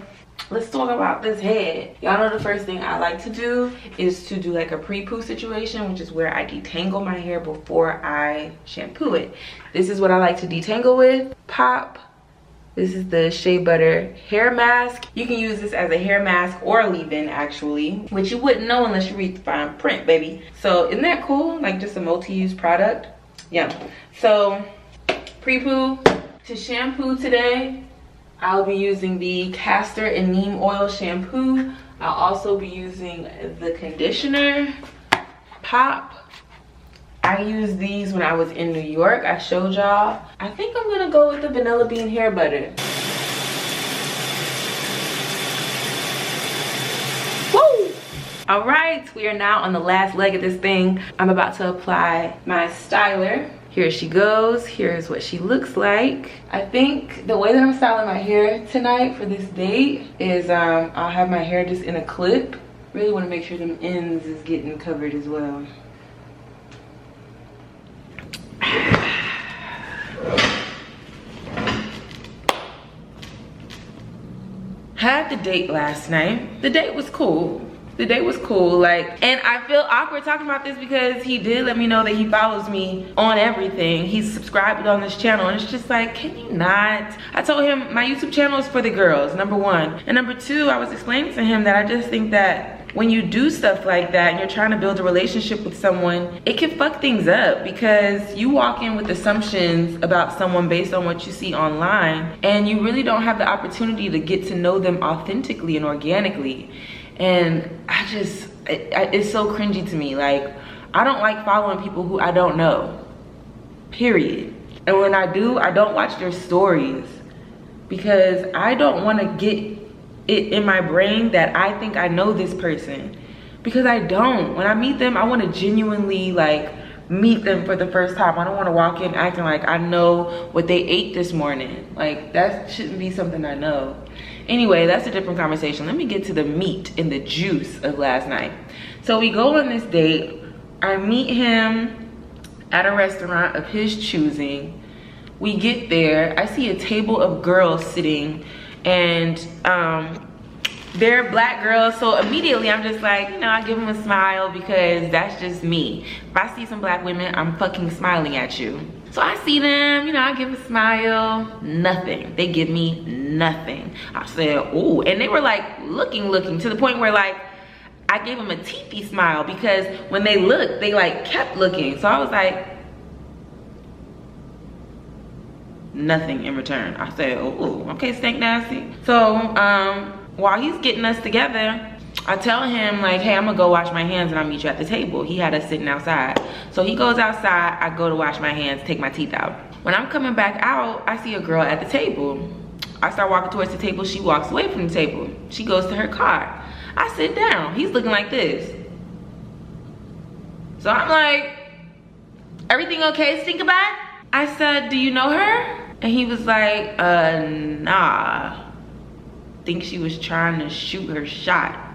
let's talk about this head. Y'all know the first thing I like to do is to do like a pre-poo situation, which is where I detangle my hair before I shampoo it. This is what I like to detangle with. Pop. This is the Shea Butter hair mask. You can use this as a hair mask or a leave-in, actually, which you wouldn't know unless you read the fine print, baby. So isn't that cool? Like, just a multi-use product. Yeah. So pre-poo. To shampoo today, I'll be using the castor and neem oil shampoo. I'll also be using the conditioner. Pop. I used these when I was in New York. I showed y'all. I think I'm gonna go with the vanilla bean hair butter. Woo! All right, we are now on the last leg of this thing. I'm about to apply my styler. Here she goes. Here's what she looks like. I think the way that I'm styling my hair tonight for this date is I'll have my hair just in a clip. Really want to make sure them ends is getting covered as well. had the date last night. The date was cool. The date was cool, like, and I feel awkward talking about this because he did let me know that he follows me on everything. He's subscribed on this channel, and it's just like, can you not? I told him my YouTube channel is for the girls, number one. And number two, I was explaining to him that I just think that when you do stuff like that and you're trying to build a relationship with someone, it can fuck things up because you walk in with assumptions about someone based on what you see online, and you really don't have the opportunity to get to know them authentically and organically. And it's so cringy to me. Like, I don't like following people who I don't know, period. And when I do, I don't watch their stories because I don't want to get it in my brain that I think I know this person, because I don't. When I meet them, I want to genuinely like meet them for the first time. I don't want to walk in acting like I know what they ate this morning. Like, that shouldn't be something I know. Anyway, that's a different conversation. Let me get to the meat and the juice of last night. So we go on this date. I meet him at a restaurant of his choosing. We get there. I see a table of girls sitting, and they're black girls. So immediately I'm just like, you know, I give them a smile because that's just me. If I see some black women, I'm fucking smiling at you. So I see them, you know, I give a smile, nothing. They give me nothing. I said, ooh, and they were like looking to the point where like, I gave them a teepee smile because when they looked, they like kept looking. So I was like, nothing in return. I said, oh, okay, stank nasty. So while he's getting us together, I tell him like, hey, I'm gonna go wash my hands and I'll meet you at the table. He had us sitting outside. So he goes outside, I go to wash my hands, take my teeth out. When I'm coming back out, I see a girl at the table. I start walking towards the table, she walks away from the table. She goes to her car. I sit down, he's looking like this. So I'm like, everything okay, Stinkabag? I said, do you know her? And he was like, nah. Think she was trying to shoot her shot.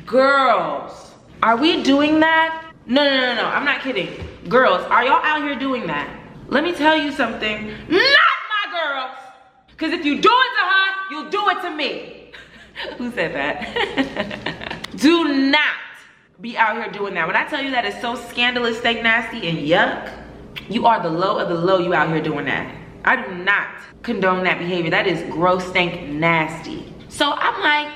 Girls, are we doing that? No, I'm not kidding. Girls, are y'all out here doing that? Let me tell you something, not my girls. Because if you do it to her, you'll do it to me. Who said that? Do not be out here doing that. When I tell you that is so scandalous, stank nasty, and yuck, you are the low of the low, you out here doing that. I do not condone that behavior. That is gross, stank nasty. So I'm like,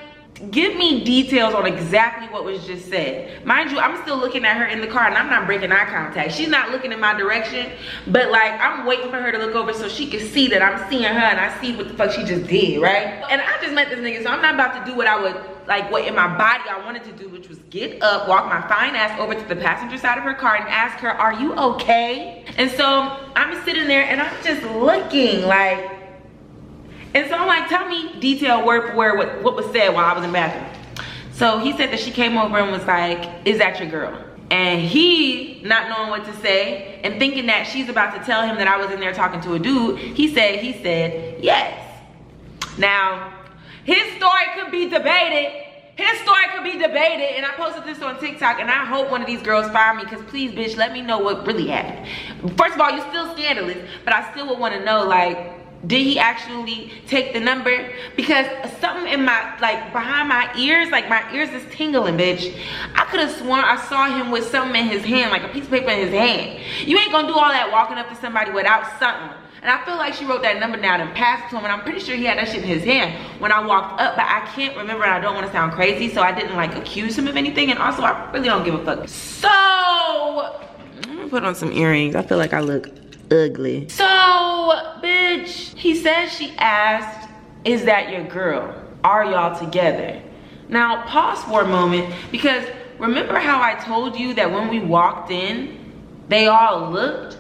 give me details on exactly what was just said. Mind you, I'm still looking at her in the car and I'm not breaking eye contact. She's not looking in my direction, but like I'm waiting for her to look over so she can see that I'm seeing her and I see what the fuck she just did, right? And I just met this nigga, so I'm not about to do what I would, like what in my body I wanted to do, which was get up, walk my fine ass over to the passenger side of her car and ask her, are you okay? And so I'm sitting there and I'm just looking like, and so I'm like, tell me detail word for word what was said while I was in the bathroom. So he said that she came over and was like, is that your girl? And he, not knowing what to say and thinking that she's about to tell him that I was in there talking to a dude, he said, yes. Now, his story could be debated. His story could be debated, and I posted this on TikTok, and I hope one of these girls find me, because please, bitch, let me know what really happened. First of all, you're still scandalous, but I still would want to know, like, did he actually take the number? Because something in my, like, behind my ears, like, my ears is tingling, bitch. I could have sworn I saw him with something in his hand, like a piece of paper in his hand. You ain't gonna do all that walking up to somebody without something. And I feel like she wrote that number down and passed it to him, and I'm pretty sure he had that shit in his hand when I walked up, but I can't remember and I don't want to sound crazy, so I didn't like accuse him of anything, and also I really don't give a fuck. So, I'm gonna put on some earrings. I feel like I look ugly. So, bitch, he said she asked, is that your girl? Are y'all together? Now, pause for a moment, because remember how I told you that when we walked in, they all looked?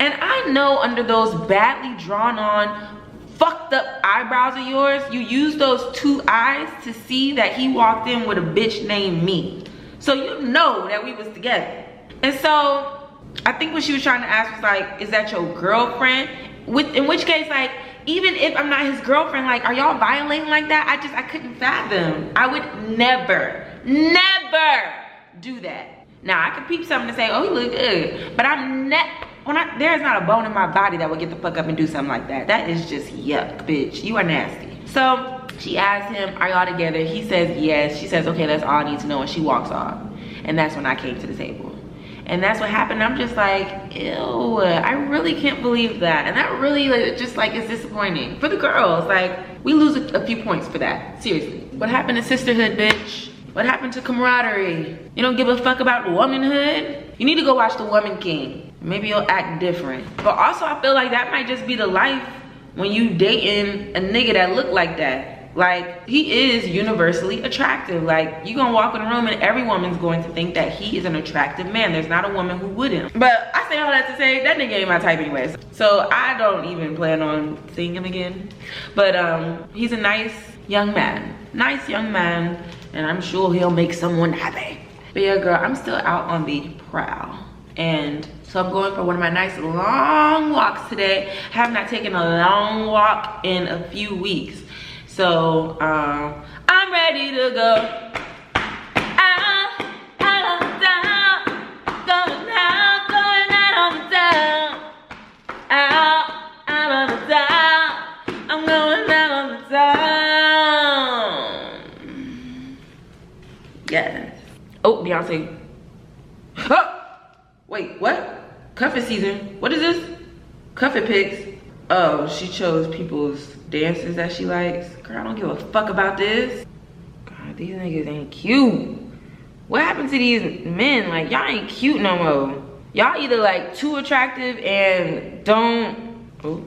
And I know under those badly drawn on, fucked up eyebrows of yours, you used those two eyes to see that he walked in with a bitch named me. So you know that we was together. And so I think what she was trying to ask was like, is that your girlfriend? In which case, like, even if I'm not his girlfriend, like, are y'all violating like that? I couldn't fathom. I would never do that. Now I could peep something and say, oh, you look good, but I'm there's not a bone in my body that would get the fuck up and do something like that. That is just yuck, bitch. You are nasty. So she asked him, are y'all together? He says yes. She says, okay, that's all I need to know, and she walks off. And that's when I came to the table. And that's what happened. I'm just like, ew, I really can't believe that. And that really just like is disappointing for the girls. Like, we lose a few points for that, seriously. What happened to sisterhood, bitch? What happened to camaraderie? You don't give a fuck about womanhood? You need to go watch The Woman King. Maybe you'll act different. But also, I feel like that might just be the life when you dating a nigga that look like that. Like, he is universally attractive. Like, you gonna walk in a room and every woman's going to think that he is an attractive man. There's not a woman who wouldn't. But I say all that to say, that nigga ain't my type anyways. So I don't even plan on seeing him again. But he's a nice young man. Nice young man. And I'm sure he'll make someone happy. But yeah, girl, I'm still out on the prowl. And so I'm going for one of my nice long walks today. I have not taken a long walk in a few weeks. So I'm ready to go. Out on the town. Going out on the town. Out on the town. I'm going out on the town. Yes. Oh, Beyonce. Oh! Wait, what? Cuff it season. What is this? Cuff it pics. Oh, she chose people's dances that she likes. Girl, I don't give a fuck about this. God, these niggas ain't cute. What happened to these men? Like, y'all ain't cute no more. Y'all either like too attractive and don't, oh,